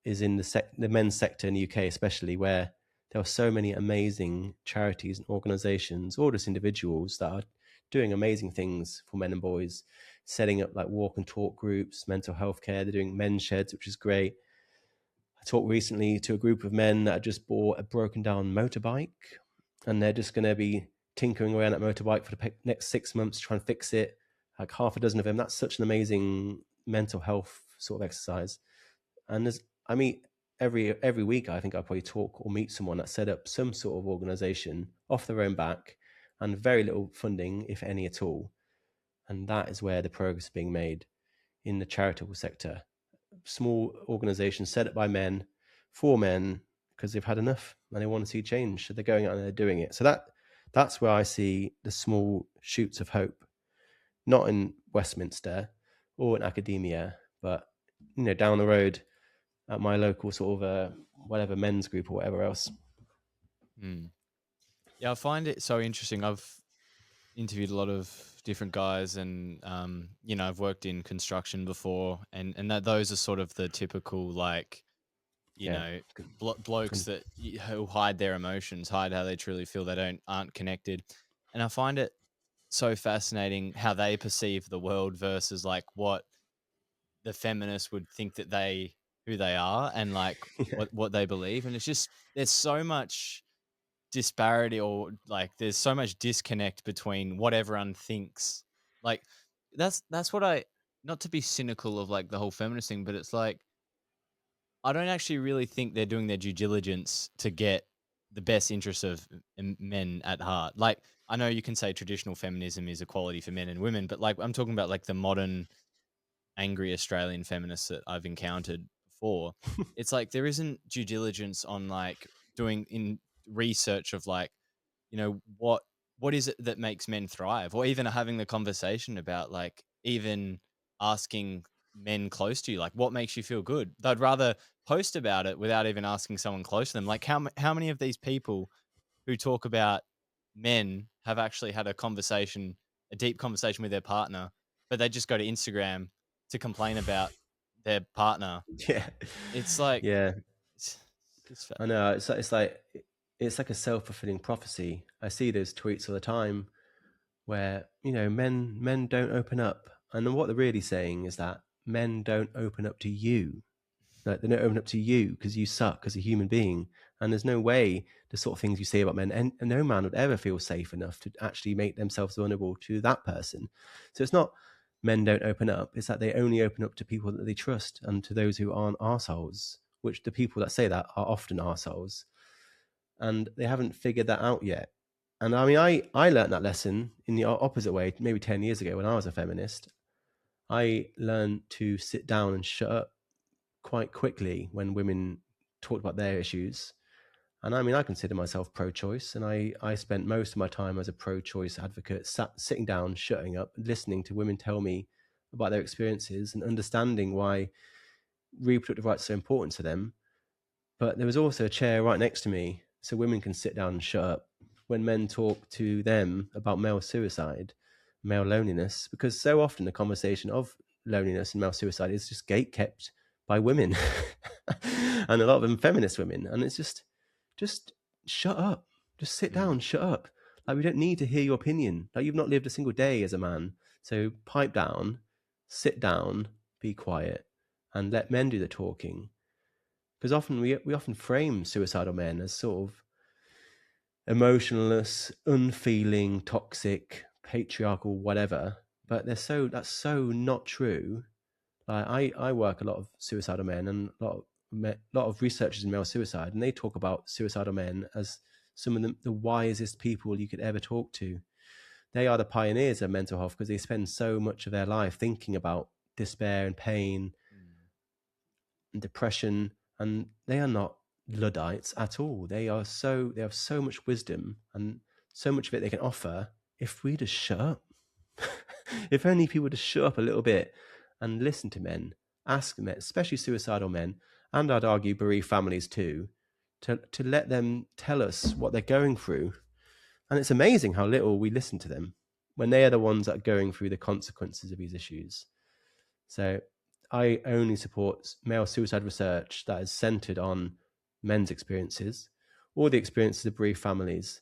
is in the men's sector in the UK, especially, where there are so many amazing charities and organizations, or just individuals, that are doing amazing things for men and boys, setting up like walk and talk groups, mental health care. They're doing men's sheds, which is great. I talked recently to a group of men that had just bought a broken down motorbike, and they're just going to be tinkering around that motorbike for the next 6 months, trying to fix it. Like half a dozen of them. That's such an amazing mental health sort of exercise. And I meet every week, I think I probably talk or meet someone that set up some sort of organization off their own back and very little funding, if any at all. And that is where the progress is being made in the charitable sector. Small organizations set up by men for men because they've had enough and they want to see change. So they're going out and they're doing it. So that's where I see the small shoots of hope, not in Westminster or in academia, but down the road at my local sort of whatever men's group or whatever else. Mm. Yeah, I find it so interesting. I've interviewed a lot of different guys, and I've worked in construction before, and that those are sort of the typical, like, you Yeah. know, blokes that who hide their emotions, hide how they truly feel. They aren't connected, and I find it so fascinating how they perceive the world versus like what the feminists would think that who they are, and like Yeah. what they believe. And it's just, there's so much disparity, or like there's so much disconnect between what everyone thinks. Like, that's what I, not to be cynical of like the whole feminist thing, but it's like, I don't actually really think they're doing their due diligence to get the best interests of men at heart. Like, I know you can say traditional feminism is equality for men and women, but like I'm talking about like the modern angry Australian feminists that I've encountered before. It's like there isn't due diligence on like doing in research of like, what is it that makes men thrive, or even having the conversation about like even asking men close to you like what makes you feel good. They'd rather post about it without even asking someone close to them. Like how many of these people who talk about men have actually had a deep conversation with their partner, but they just go to Instagram to complain about their partner. Yeah. It's like, Yeah. it's, it's I know. It's like a self-fulfilling prophecy. I see those tweets all the time where, men don't open up. And what they're really saying is that men don't open up to you. Like, they don't open up to you because you suck as a human being. And there's no way the sort of things you say about men, and no man would ever feel safe enough to actually make themselves vulnerable to that person. So it's not men don't open up, it's that they only open up to people that they trust and to those who aren't arseholes, which the people that say that are often arseholes. And they haven't figured that out yet. And I mean, I learned that lesson in the opposite way, maybe 10 years ago when I was a feminist. I learned to sit down and shut up quite quickly when women talked about their issues. And I mean, I consider myself pro-choice, and I spent most of my time as a pro-choice advocate, sitting down, shutting up, listening to women tell me about their experiences and understanding why reproductive rights are so important to them. But there was also a chair right next to me, so women can sit down and shut up when men talk to them about male suicide, male loneliness, because so often the conversation of loneliness and male suicide is just gate kept by women, and a lot of them feminist women. And it's just shut up, just sit mm, down, shut up. Like, we don't need to hear your opinion. Like, you've not lived a single day as a man, so pipe down, sit down, be quiet, and let men do the talking. Because often we often frame suicidal men as sort of emotionless, unfeeling, toxic, patriarchal, whatever. But that's so not true. I work a lot of suicidal men and lot of researchers in male suicide, and they talk about suicidal men as some of the wisest people you could ever talk to. They are the pioneers of mental health because they spend so much of their life thinking about despair and pain mm, and depression, and they are not Luddites at all. They have so much wisdom and so much of it they can offer if we just shut up. If only people just shut up a little bit and listen to men, ask men, especially suicidal men, and I'd argue bereaved families too, to let them tell us what they're going through. And it's amazing how little we listen to them when they are the ones that are going through the consequences of these issues. So I only support male suicide research that is centered on men's experiences or the experiences of bereaved families.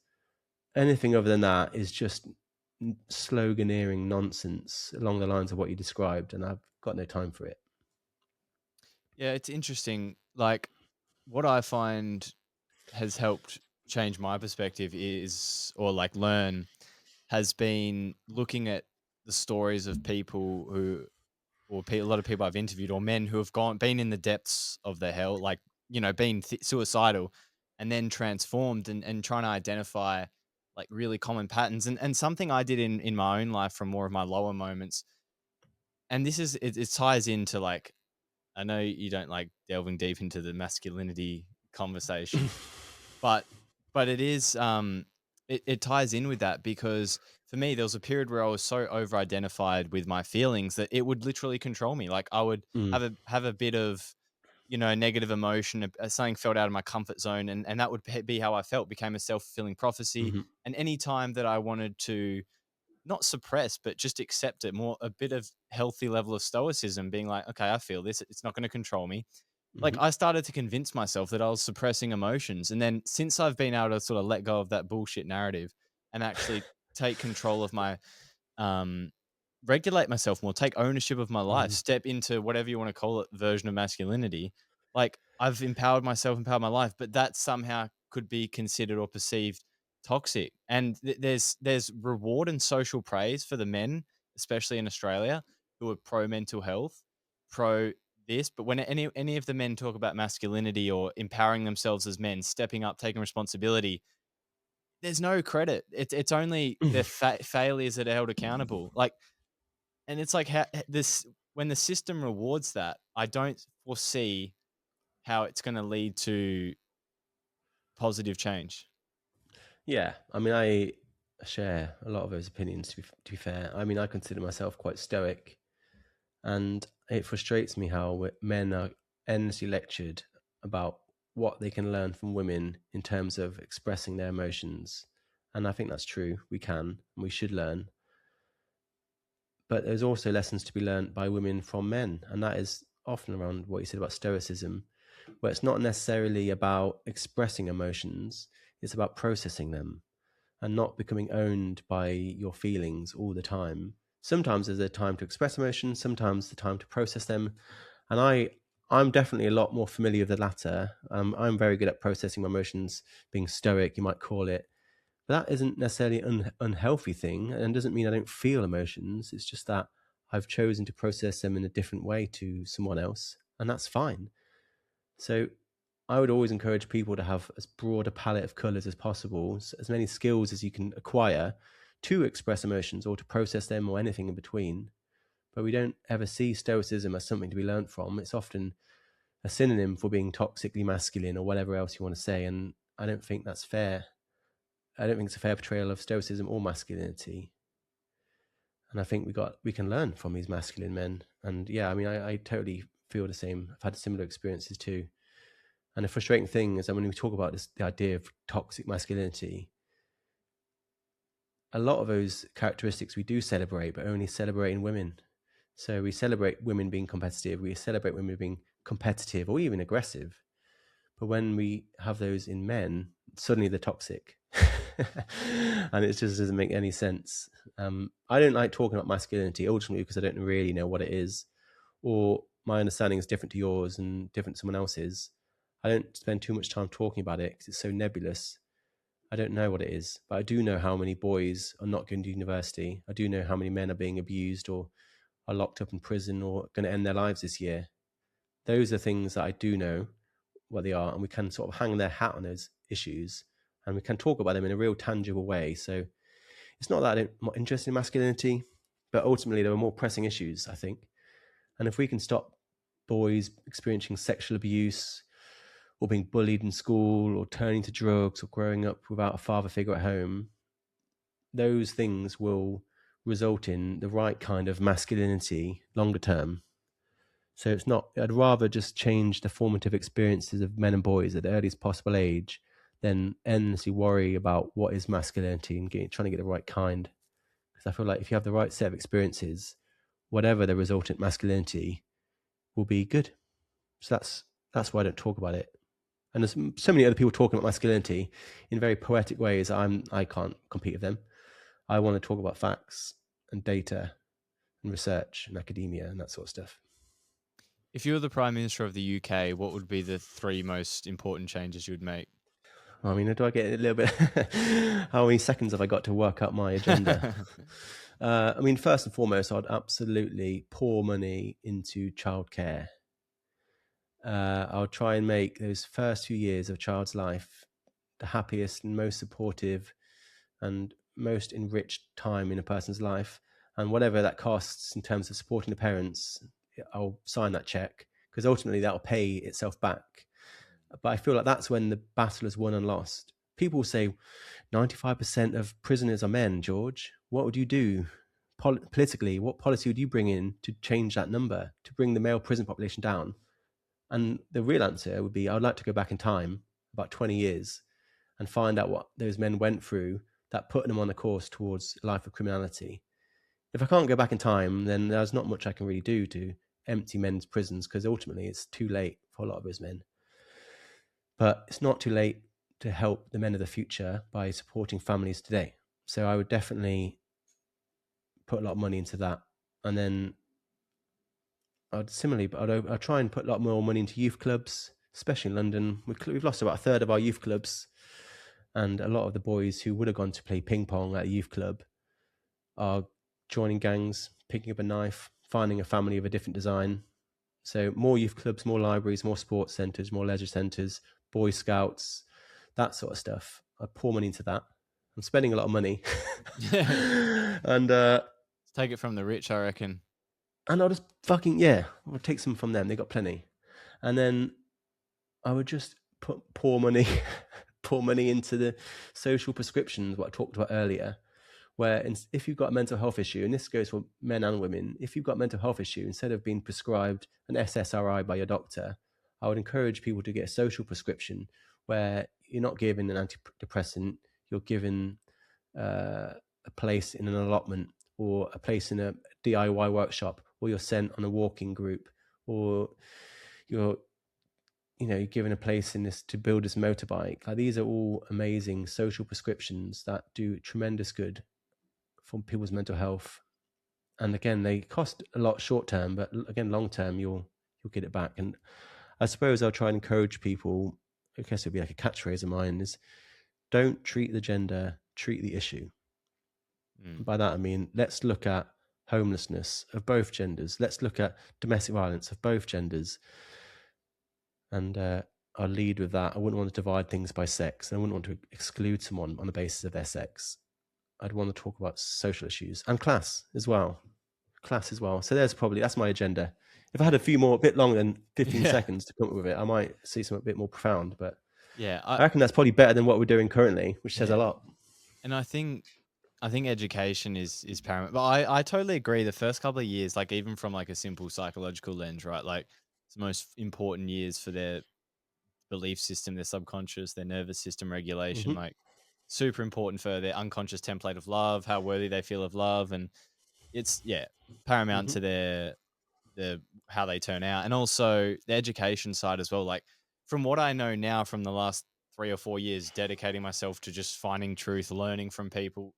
Anything other than that is just sloganeering nonsense along the lines of what you described, and I've got no time for it. yeah, it's interesting. Like, what I find has helped change my perspective is, or like learn, has been looking at the stories of people who, or a lot of people I've interviewed, or men who have been in the depths of the hell, like been suicidal, and then transformed, and trying to identify like really common patterns, and something I did in my own life from more of my lower moments. And this is it ties into like, I know you don't like delving deep into the masculinity conversation, but it is, it ties in with that, because for me, there was a period where I was so over identified with my feelings that it would literally control me. Like I would Mm, have a bit of, negative emotion, something felt out of my comfort zone, and that would be how I felt, became a self-fulfilling prophecy. mhm, And any time that I wanted to not suppress, but just accept it more, a bit of healthy level of stoicism, being like, okay, I feel this, it's not going to control me. Like mhm, I started to convince myself that I was suppressing emotions. And then since I've been able to sort of let go of that bullshit narrative and actually take control of my, um, regulate myself more, take ownership of my life, mhm. step into whatever you want to call it, version of masculinity. Like I've empowered myself, empowered my life, but that somehow could be considered or perceived toxic. And there's reward and social praise for the men, especially in Australia, who are pro mental health, pro this. But when any of the men talk about masculinity or empowering themselves as men, stepping up, taking responsibility, there's no credit. It's only their failures that are held accountable. Like, and it's like, how this, when the system rewards that, I don't foresee how it's going to lead to positive change. Yeah, I mean, I share a lot of those opinions. To be fair, I mean, I consider myself quite stoic, and it frustrates me how men are endlessly lectured about what they can learn from women in terms of expressing their emotions. And I think that's true. We can and we should learn. But there's also lessons to be learned by women from men. And that is often around what you said about stoicism, where it's not necessarily about expressing emotions, it's about processing them and not becoming owned by your feelings all the time. Sometimes there's a time to express emotions, sometimes the time to process them. And I'm definitely a lot more familiar with the latter. I'm very good at processing my emotions, being stoic, you might call it. But that isn't necessarily an unhealthy thing, and doesn't mean I don't feel emotions. It's just that I've chosen to process them in a different way to someone else, and that's fine. So I would always encourage people to have as broad a palette of colors as possible, as many skills as you can acquire to express emotions or to process them or anything in between. But we don't ever see stoicism as something to be learnt from. It's often a synonym for being toxically masculine or whatever else you want to say. And I don't think that's fair. I don't think it's a fair portrayal of stoicism or masculinity. And I think we can learn from these masculine men. And yeah, I mean, I totally feel the same. I've had similar experiences too. And the frustrating thing is that when we talk about this, the idea of toxic masculinity, a lot of those characteristics we do celebrate, but only celebrate in women. So we celebrate women being competitive, we celebrate women being competitive or even aggressive. But when we have those in men, suddenly they're toxic. And it just doesn't make any sense. I don't like talking about masculinity ultimately because I don't really know what it is, or my understanding is different to yours and different to someone else's. I don't spend too much time talking about it because it's so nebulous. I don't know what it is, but I do know how many boys are not going to university. I do know how many men are being abused or are locked up in prison or going to end their lives this year. Those are things that I do know what they are, and we can sort of hang their hat on those issues and we can talk about them in a real tangible way. So it's not that I'm not interested in masculinity, but ultimately there are more pressing issues, I think. And if we can stop boys experiencing sexual abuse or being bullied in school or turning to drugs or growing up without a father figure at home, those things will result in the right kind of masculinity longer term. So it's not, I'd rather just change the formative experiences of men and boys at the earliest possible age than endlessly worry about what is masculinity and trying to get the right kind. Because I feel like if you have the right set of experiences, whatever the resultant masculinity will be good. So that's why I don't talk about it. And there's so many other people talking about masculinity in very poetic ways. I can't compete with them. I want to talk about facts and data and research and academia and that sort of stuff. If you were the Prime Minister of the UK, what would be the three most important changes you would make? I mean, do I get a little bit? How many seconds have I got to work out my agenda? I mean, first and foremost, I'd absolutely pour money into childcare. I'll try and make those first few years of a child's life the happiest and most supportive and most enriched time in a person's life. And whatever that costs in terms of supporting the parents, I'll sign that check, because ultimately that will pay itself back. But I feel like that's when the battle is won and lost. People say 95% of prisoners are men, George. What would you do politically? What policy would you bring in to change that number, to bring the male prison population down? And the real answer would be, I would like to go back in time about 20 years and find out what those men went through that put them on a course towards a life of criminality. If I can't go back in time, then there's not much I can really do to empty men's prisons, because ultimately it's too late for a lot of those men. But it's not too late to help the men of the future by supporting families today. So I would definitely put a lot of money into that. And then I'd try and put a lot more money into youth clubs, especially in London. We've lost about a third of our youth clubs, and a lot of the boys who would have gone to play ping pong at a youth club are joining gangs, picking up a knife, finding a family of a different design. So more youth clubs, more libraries, more sports centres, more leisure centres, Boy Scouts, that sort of stuff. I pour money into that. I'm spending a lot of money. And take it from the rich, I reckon. And I'll just I'll take some from them. They got plenty. And then I would just pour money into the social prescriptions, what I talked about earlier, where if you've got a mental health issue, and this goes for men and women, if you've got a mental health issue, instead of being prescribed an SSRI by your doctor, I would encourage people to get a social prescription where you're not given an antidepressant, you're given a place in an allotment, or a place in a DIY workshop, or you're sent on a walking group, or you're given a place in this to build this motorbike. Like, these are all amazing social prescriptions that do tremendous good for people's mental health. And again, they cost a lot short term, but again, long term, you'll get it back. And I suppose I'll try and encourage people, I guess it'd be like a catchphrase of mine, is don't treat the gender, treat the issue. By that I mean, let's look at homelessness of both genders. Let's look at domestic violence of both genders. And I'll lead with that. I wouldn't want to divide things by sex. I wouldn't want to exclude someone on the basis of their sex. I'd want to talk about social issues and class as well. So that's my agenda. If I had a bit longer than 15 seconds to come up with it, I might see something a bit more profound. But I reckon that's probably better than what we're doing currently, which says a lot. And I think education is paramount. But I totally agree. The first couple of years, like even from like a simple psychological lens, right? Like it's the most important years for their belief system, their subconscious, their nervous system regulation, Mm-hmm. like super important for their unconscious template of love, how worthy they feel of love. And it's paramount to the how they turn out. And also the education side as well. Like from what I know now from the last 3 or 4 years, dedicating myself to just finding truth, learning from people,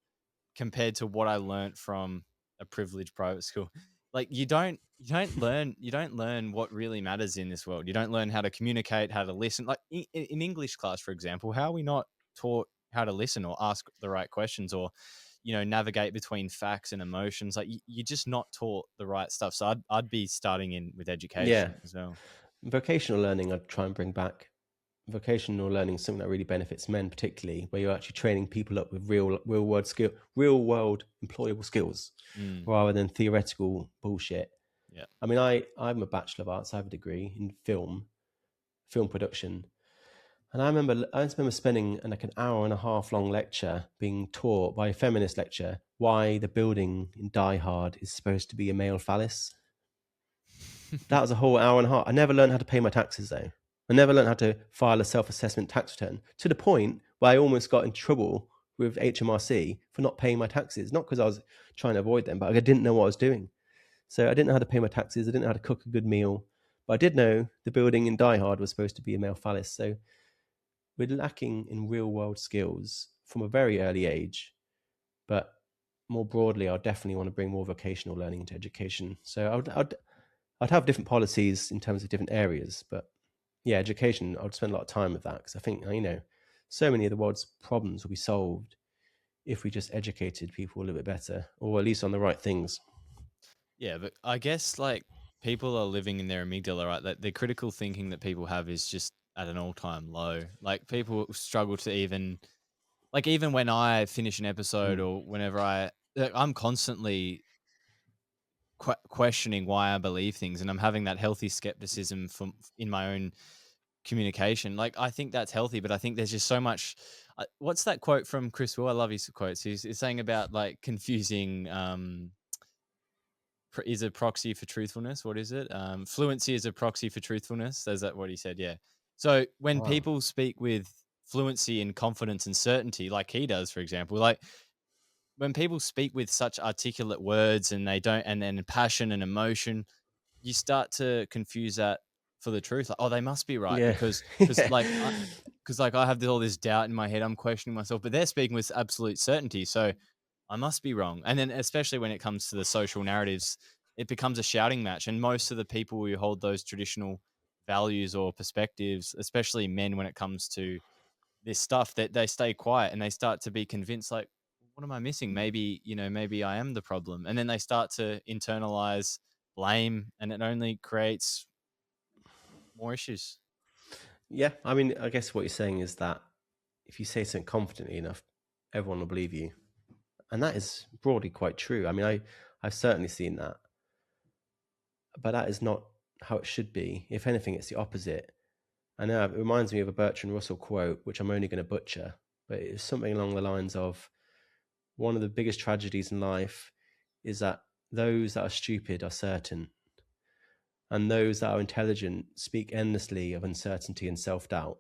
compared to what I learned from a privileged private school. Like you don't learn what really matters in this world. You don't learn how to communicate, how to listen. Like in English class, for example, how are we not taught how to listen or ask the right questions, or navigate between facts and emotions? Like you're just not taught the right stuff. So I'd be starting in with Yeah. education as well. Vocational learning, I'd try and bring back. Vocational learning is something that really benefits men, particularly where you're actually training people up with real world employable skills, rather than theoretical bullshit. Yeah. I mean, I'm a Bachelor of Arts. I have a degree in film production, and I just remember spending like an hour and a half long lecture being taught by a feminist lecturer why the building in Die Hard is supposed to be a male phallus. That was a whole hour and a half. I never learned how to pay my taxes, though. I never learned how to file a self-assessment tax return, to the point where I almost got in trouble with HMRC for not paying my taxes. Not because I was trying to avoid them, but I didn't know what I was doing. So I didn't know how to pay my taxes. I didn't know how to cook a good meal. But I did know the building in Die Hard was supposed to be a male phallus. So we're lacking in real-world skills from a very early age. But more broadly, I definitely want to bring more vocational learning into education. So I'd have different policies in terms of different areas, but education, I'd spend a lot of time with that, because I think, so many of the world's problems will be solved if we just educated people a little bit better, or at least on the right things. Yeah, but I guess like people are living in their amygdala, right? That the critical thinking that people have is just at an all-time low. Like people struggle to even like even when I finish an episode Mm. or whenever I'm constantly questioning why I believe things, and I'm having that healthy skepticism from in my own communication. Like I think that's healthy, but I think there's just so much. What's that quote from Chris Will? I love his quotes. He's saying about like confusing. Is a proxy for truthfulness. What is it? Fluency is a proxy for truthfulness. Is that what he said? Yeah. So when Wow. people speak with fluency and confidence and certainty, like he does, for example, like when people speak with such articulate words and they don't, and then passion and emotion, you start to confuse that for the truth. Like, oh, they must be right Yeah. because Yeah. like I have all this doubt in my head. I'm questioning myself, but they're speaking with absolute certainty. So I must be wrong. And then especially when it comes to the social narratives, it becomes a shouting match. And most of the people who hold those traditional values or perspectives, especially men, when it comes to this stuff, that they stay quiet and they start to be convinced, like, what am I missing? Maybe, maybe I am the problem. And then they start to internalize blame, and it only creates more issues. Yeah, I mean, I guess what you're saying is that if you say something confidently enough, everyone will believe you, and that is broadly quite true. I mean, I've certainly seen that, but that is not how it should be. If anything, it's the opposite. I know it reminds me of a Bertrand Russell quote, which I'm only going to butcher, but it's something along the lines of one of the biggest tragedies in life is that those that are stupid are certain, and those that are intelligent speak endlessly of uncertainty and self doubt.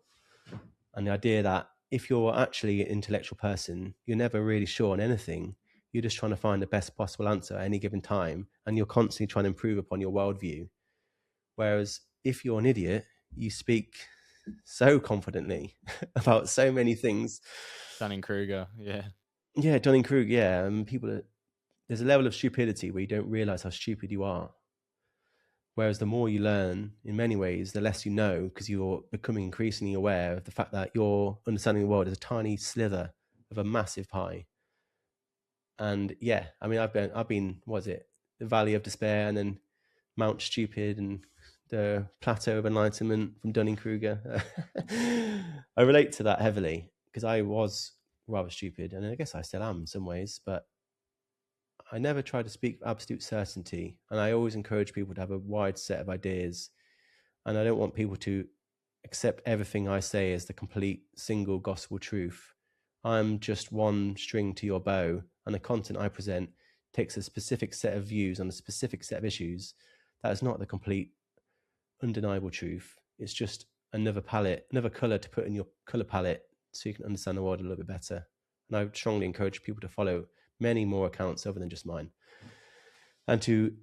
And the idea that if you're actually an intellectual person, you're never really sure on anything. You're just trying to find the best possible answer at any given time, and you're constantly trying to improve upon your worldview. Whereas if you're an idiot, you speak so confidently about so many things. Dunning Kruger, yeah. Yeah, Dunning Kruger. Yeah, and there's a level of stupidity where you don't realize how stupid you are. Whereas the more you learn, in many ways, the less you know, because you're becoming increasingly aware of the fact that your understanding of the world is a tiny slither of a massive pie. And yeah, I mean, I've been, what is it, the Valley of Despair, and then Mount Stupid, and the Plateau of Enlightenment from Dunning Kruger. I relate to that heavily because I was rather stupid, and I guess I still am in some ways, but I never try to speak with absolute certainty, and I always encourage people to have a wide set of ideas. And I don't want people to accept everything I say as the complete single gospel truth. I'm just one string to your bow, and the content I present takes a specific set of views on a specific set of issues. That is not the complete, undeniable truth. It's just another palette, another color to put in your color palette so you can understand the world a little bit better. And I strongly encourage people to follow many more accounts other than just mine, and to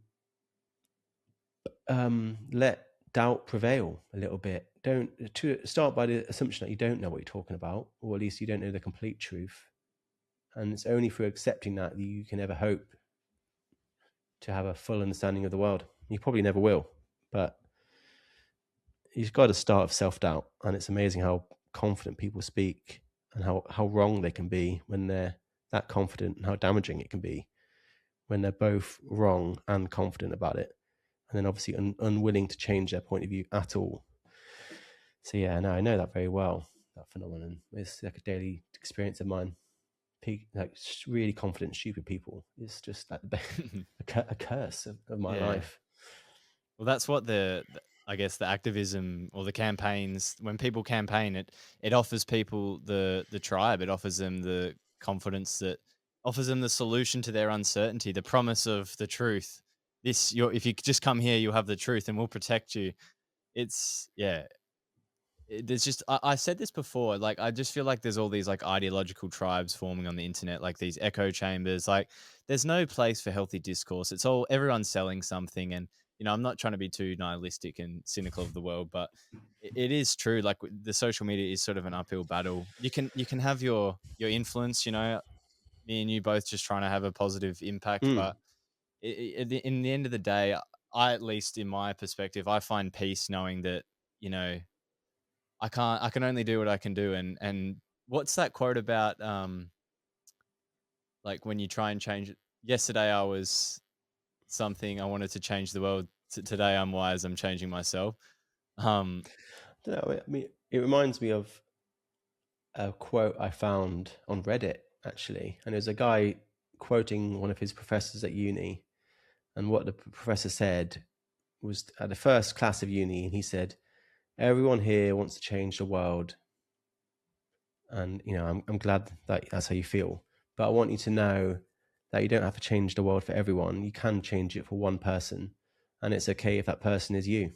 let doubt prevail a little bit. Don't to start by the assumption that you don't know what you're talking about, or at least you don't know the complete truth. And it's only through accepting that you can ever hope to have a full understanding of the world. You probably never will, but you've got to start with self doubt. And it's amazing how confident people speak and how wrong they can be when they're that confident, and how damaging it can be when they're both wrong and confident about it. And then obviously unwilling to change their point of view at all. So yeah, no, I know that very well. That phenomenon. It's like a daily experience of mine. Like really confident, stupid people. It's just like a curse of my Yeah. life. Well, that's what I guess the activism or the campaigns, when people campaign, it offers people the tribe. It offers them the confidence, that offers them the solution to their uncertainty, the promise of the truth. If you just come here, you'll have the truth, and we'll protect you. It's yeah. There's just I said this before. Like I just feel like there's all these like ideological tribes forming on the internet, like these echo chambers. Like there's no place for healthy discourse. It's all everyone's selling something, and I'm not trying to be too nihilistic and cynical of the world, but it is true. Like the social media is sort of an uphill battle. You can have your influence. Me and you both just trying to have a positive impact, Mm, but in the end of the day, I at least in my perspective, I find peace knowing that you know I can only do what I can do, and what's that quote about, like, when you try and change it? Yesterday, I was something, I wanted to change the world. today I'm wise, I'm changing myself. Um, I don't know. I mean, it reminds me of a quote I found on Reddit actually, and it was a guy quoting one of his professors at uni, and what the professor said was at the first class of uni, and he said, "Everyone here wants to change the world, and I'm glad that that's how you feel, but I want you to know that you don't have to change the world for everyone. You can change it for one person, and it's okay if that person is you."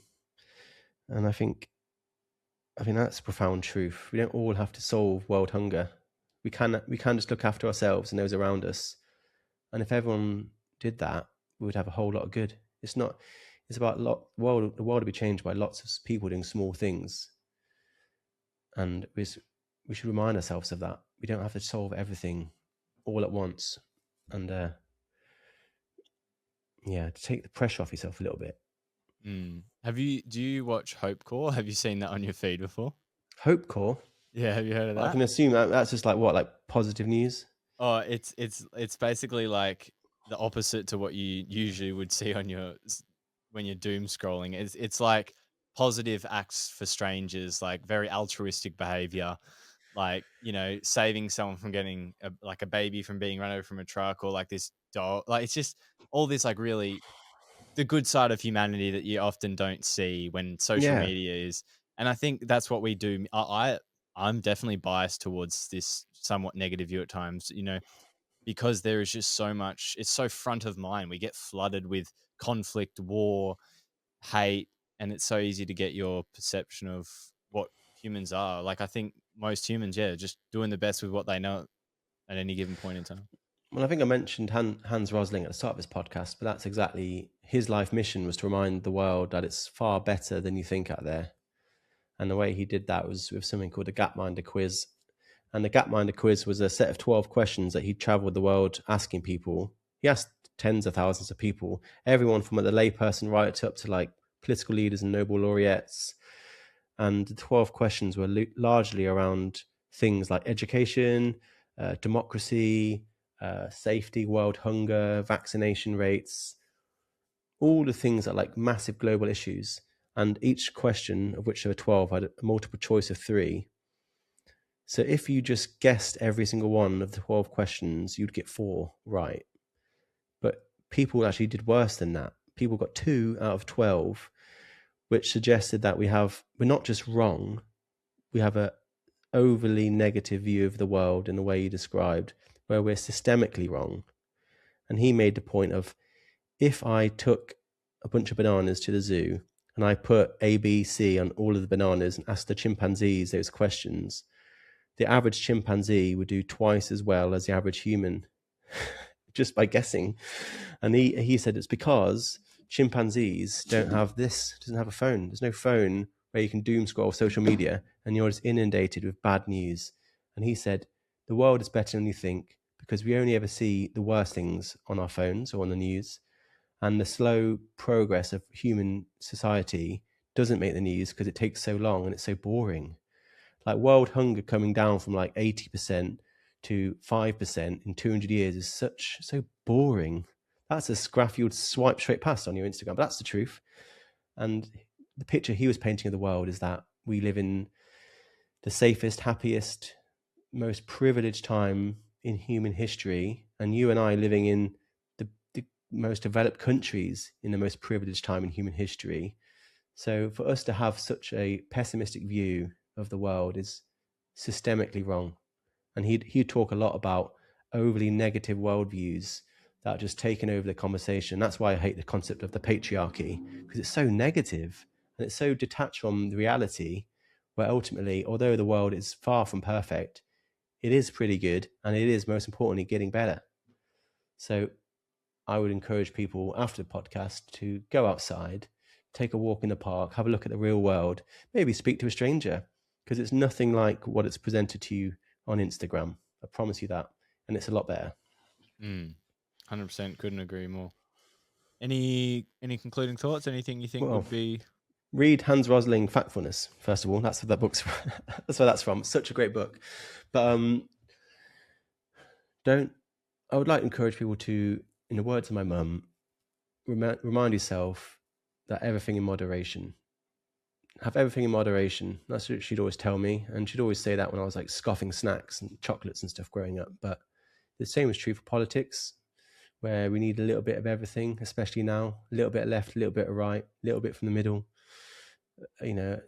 And I think that's profound truth. We don't all have to solve world hunger. We can just look after ourselves and those around us. And if everyone did that, we would have a whole lot of good. It's not. It's about the world will be changed by lots of people doing small things, and we should remind ourselves of that. We don't have to solve everything all at once, and yeah, to take the pressure off yourself a little bit. do you watch Hope Core? Have you seen that on your feed before? Hope Core. Yeah, have you heard of I that? can assume that that's just like what, like positive news. Oh, it's basically like the opposite to what you usually would see on when you're doom scrolling. It's like positive acts for strangers, like very altruistic behavior, like saving someone from getting like a baby from being run over from a truck, or like this dog. Like it's just all this like really the good side of humanity that you often don't see when social Yeah. media is. And I think that's what we do. I'm definitely biased towards this somewhat negative view at times. Because there is just so much, it's so front of mind. We get flooded with conflict, war, hate, and it's so easy to get your perception of what humans are. Like I think most humans, yeah, just doing the best with what they know at any given point in time. Well, I think I mentioned Hans Rosling at the start of this podcast, but that's exactly his life mission, was to remind the world that it's far better than you think out there. And the way he did that was with something called the Gapminder quiz. And the Gapminder quiz was a set of 12 questions that he traveled the world asking people. He asked tens of thousands of people, everyone from the layperson right up to like political leaders and Nobel laureates. And the 12 questions were largely around things like education, democracy, safety, world hunger, vaccination rates, all the things that are like massive global issues. And each question, of which there were 12, had a multiple choice of 3. So if you just guessed every single one of the 12 questions, you'd get 4 right. But people actually did worse than that. People got 2 out of 12, which suggested that we're not just wrong, we have a overly negative view of the world in the way you described, where we're systemically wrong. And he made the point of, if I took a bunch of bananas to the zoo and I put A, B, C on all of the bananas and asked the chimpanzees those questions, the average chimpanzee would do twice as well as the average human just by guessing. And he said it's because chimpanzees doesn't have a phone. There's no phone where you can doom scroll social media and you're just inundated with bad news. And he said the world is better than you think because we only ever see the worst things on our phones or on the news. And the slow progress of human society doesn't make the news because it takes so long and it's so boring. Like world hunger coming down from like 80% to 5% in 200 years is so boring. That's a graph you would swipe straight past on your Instagram, but that's the truth. And the picture he was painting of the world is that we live in the safest, happiest, most privileged time in human history, and you and I living in the most developed countries in the most privileged time in human history. So for us to have such a pessimistic view of the world is systemically wrong. And he'd talk a lot about overly negative worldviews that are just taken over the conversation. That's why I hate the concept of the patriarchy, because it's so negative and it's so detached from the reality, where ultimately, although the world is far from perfect, it is pretty good, and it is most importantly getting better. So I would encourage people after the podcast to go outside, take a walk in the park, have a look at the real world, maybe speak to a stranger, because it's nothing like what it's presented to you on Instagram. I promise you that. And it's a lot better. 100% couldn't agree more. Any concluding thoughts? Anything you think Well, would be? read Hans Rosling Factfulness, first of all. That's what that book's from. That's where that's from. Such a great book. But I would like to encourage people to, in the words of my mum, remind yourself that everything in moderation. Have everything in moderation. That's what she'd always tell me. And she'd always say that when I was like scoffing snacks and chocolates and stuff growing up. But the same is true for politics, where we need a little bit of everything, especially now. A little bit of left, a little bit of right, a little bit from the middle.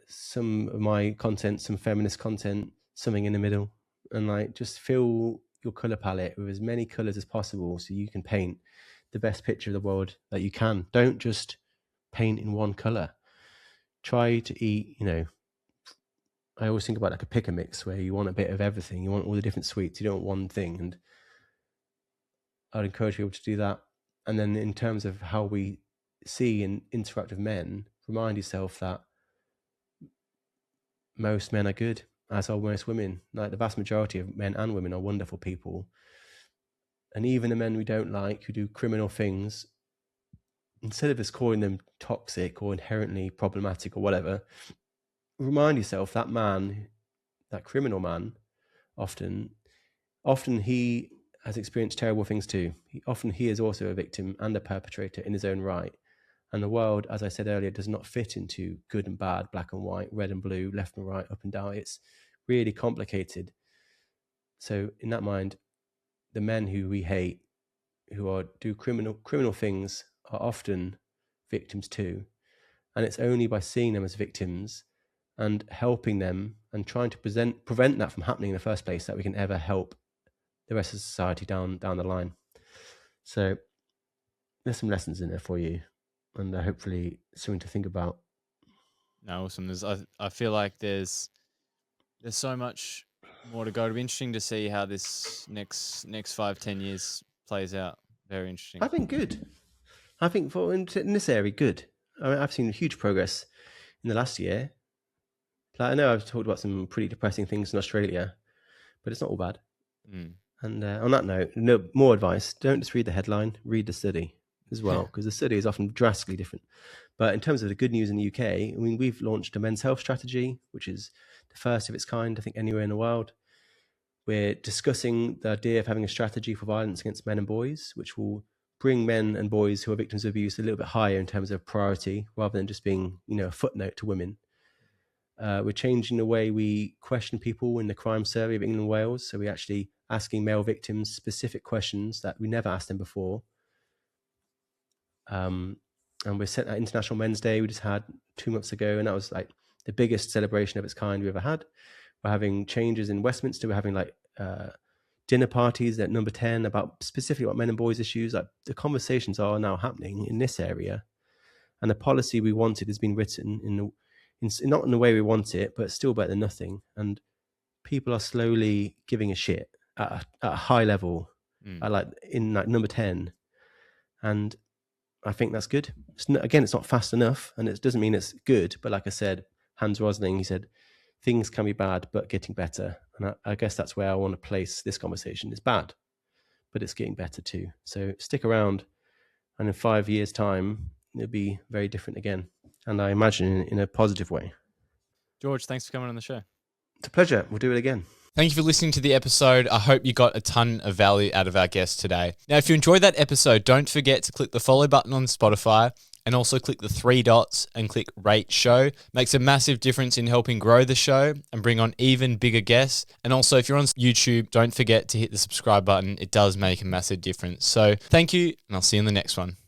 Some of my content, some feminist content, something in the middle. And like just fill your color palette with as many colors as possible so you can paint the best picture of the world that you can. Don't just paint in one color. Try to eat, I always think about like a pick a mix where you want a bit of everything. You want all the different sweets. You don't want one thing. And I'd encourage people to do that. And then in terms of how we see and interact with men, remind yourself that most men are good, as are most women. Like the vast majority of men and women are wonderful people. And even the men we don't like who do criminal things, instead of just calling them toxic or inherently problematic or whatever, remind yourself that man, that criminal man, often he has experienced terrible things too. Often he is also a victim and a perpetrator in his own right. And the world, as I said earlier, does not fit into good and bad, black and white, red and blue, left and right, up and down. It's really complicated. So in that mind, the men who we hate, who do criminal things, are often victims too. And it's only by seeing them as victims and helping them and trying to prevent that from happening in the first place that we can ever help the rest of society down the line. So there's some lessons in there for you, and hopefully something to think about. No, awesome. I feel like there's so much more to go. It'll be interesting to see how this next 5-10 years plays out. Very interesting. I think good. I think in this area, good. I mean, I've seen huge progress in the last year. Like, I know I've talked about some pretty depressing things in Australia, but it's not all bad. And on that note, no more advice. Don't just read the headline, read the study as well, because the study is often drastically different. But in terms of the good news in the UK, I mean, we've launched a men's health strategy, which is the first of its kind, I think, anywhere in the world. We're discussing the idea of having a strategy for violence against men and boys, which will bring men and boys who are victims of abuse a little bit higher in terms of priority, rather than just being, a footnote to women. We're changing the way we question people in the crime survey of England and Wales. So we're actually asking male victims specific questions that we never asked them before. And we're set at International Men's Day we just had 2 months ago, and that was like the biggest celebration of its kind we ever had. We're having changes in Westminster. We're having like dinner parties at Number 10 about specifically about men and boys issues. Like the conversations are now happening in this area, and the policy we wanted has been written not in the way we want it, but still better than nothing. And people are slowly giving a shit at a high level, in like Number 10. And I think that's good. It's not fast enough, and it doesn't mean it's good. But like I said, Hans Rosling, he said, things can be bad, but getting better. And I guess that's where I want to place this conversation. It's bad, but it's getting better too. So stick around, and in 5 years' time, it'll be very different again. And I imagine in a positive way. George, thanks for coming on the show. It's a pleasure. We'll do it again. Thank you for listening to the episode. I hope you got a ton of value out of our guest today. Now, if you enjoyed that episode, don't forget to click the follow button on Spotify and also click the 3 dots and click rate show. Makes a massive difference in helping grow the show and bring on even bigger guests. And also, if you're on YouTube, don't forget to hit the subscribe button. It does make a massive difference. So thank you, and I'll see you in the next one.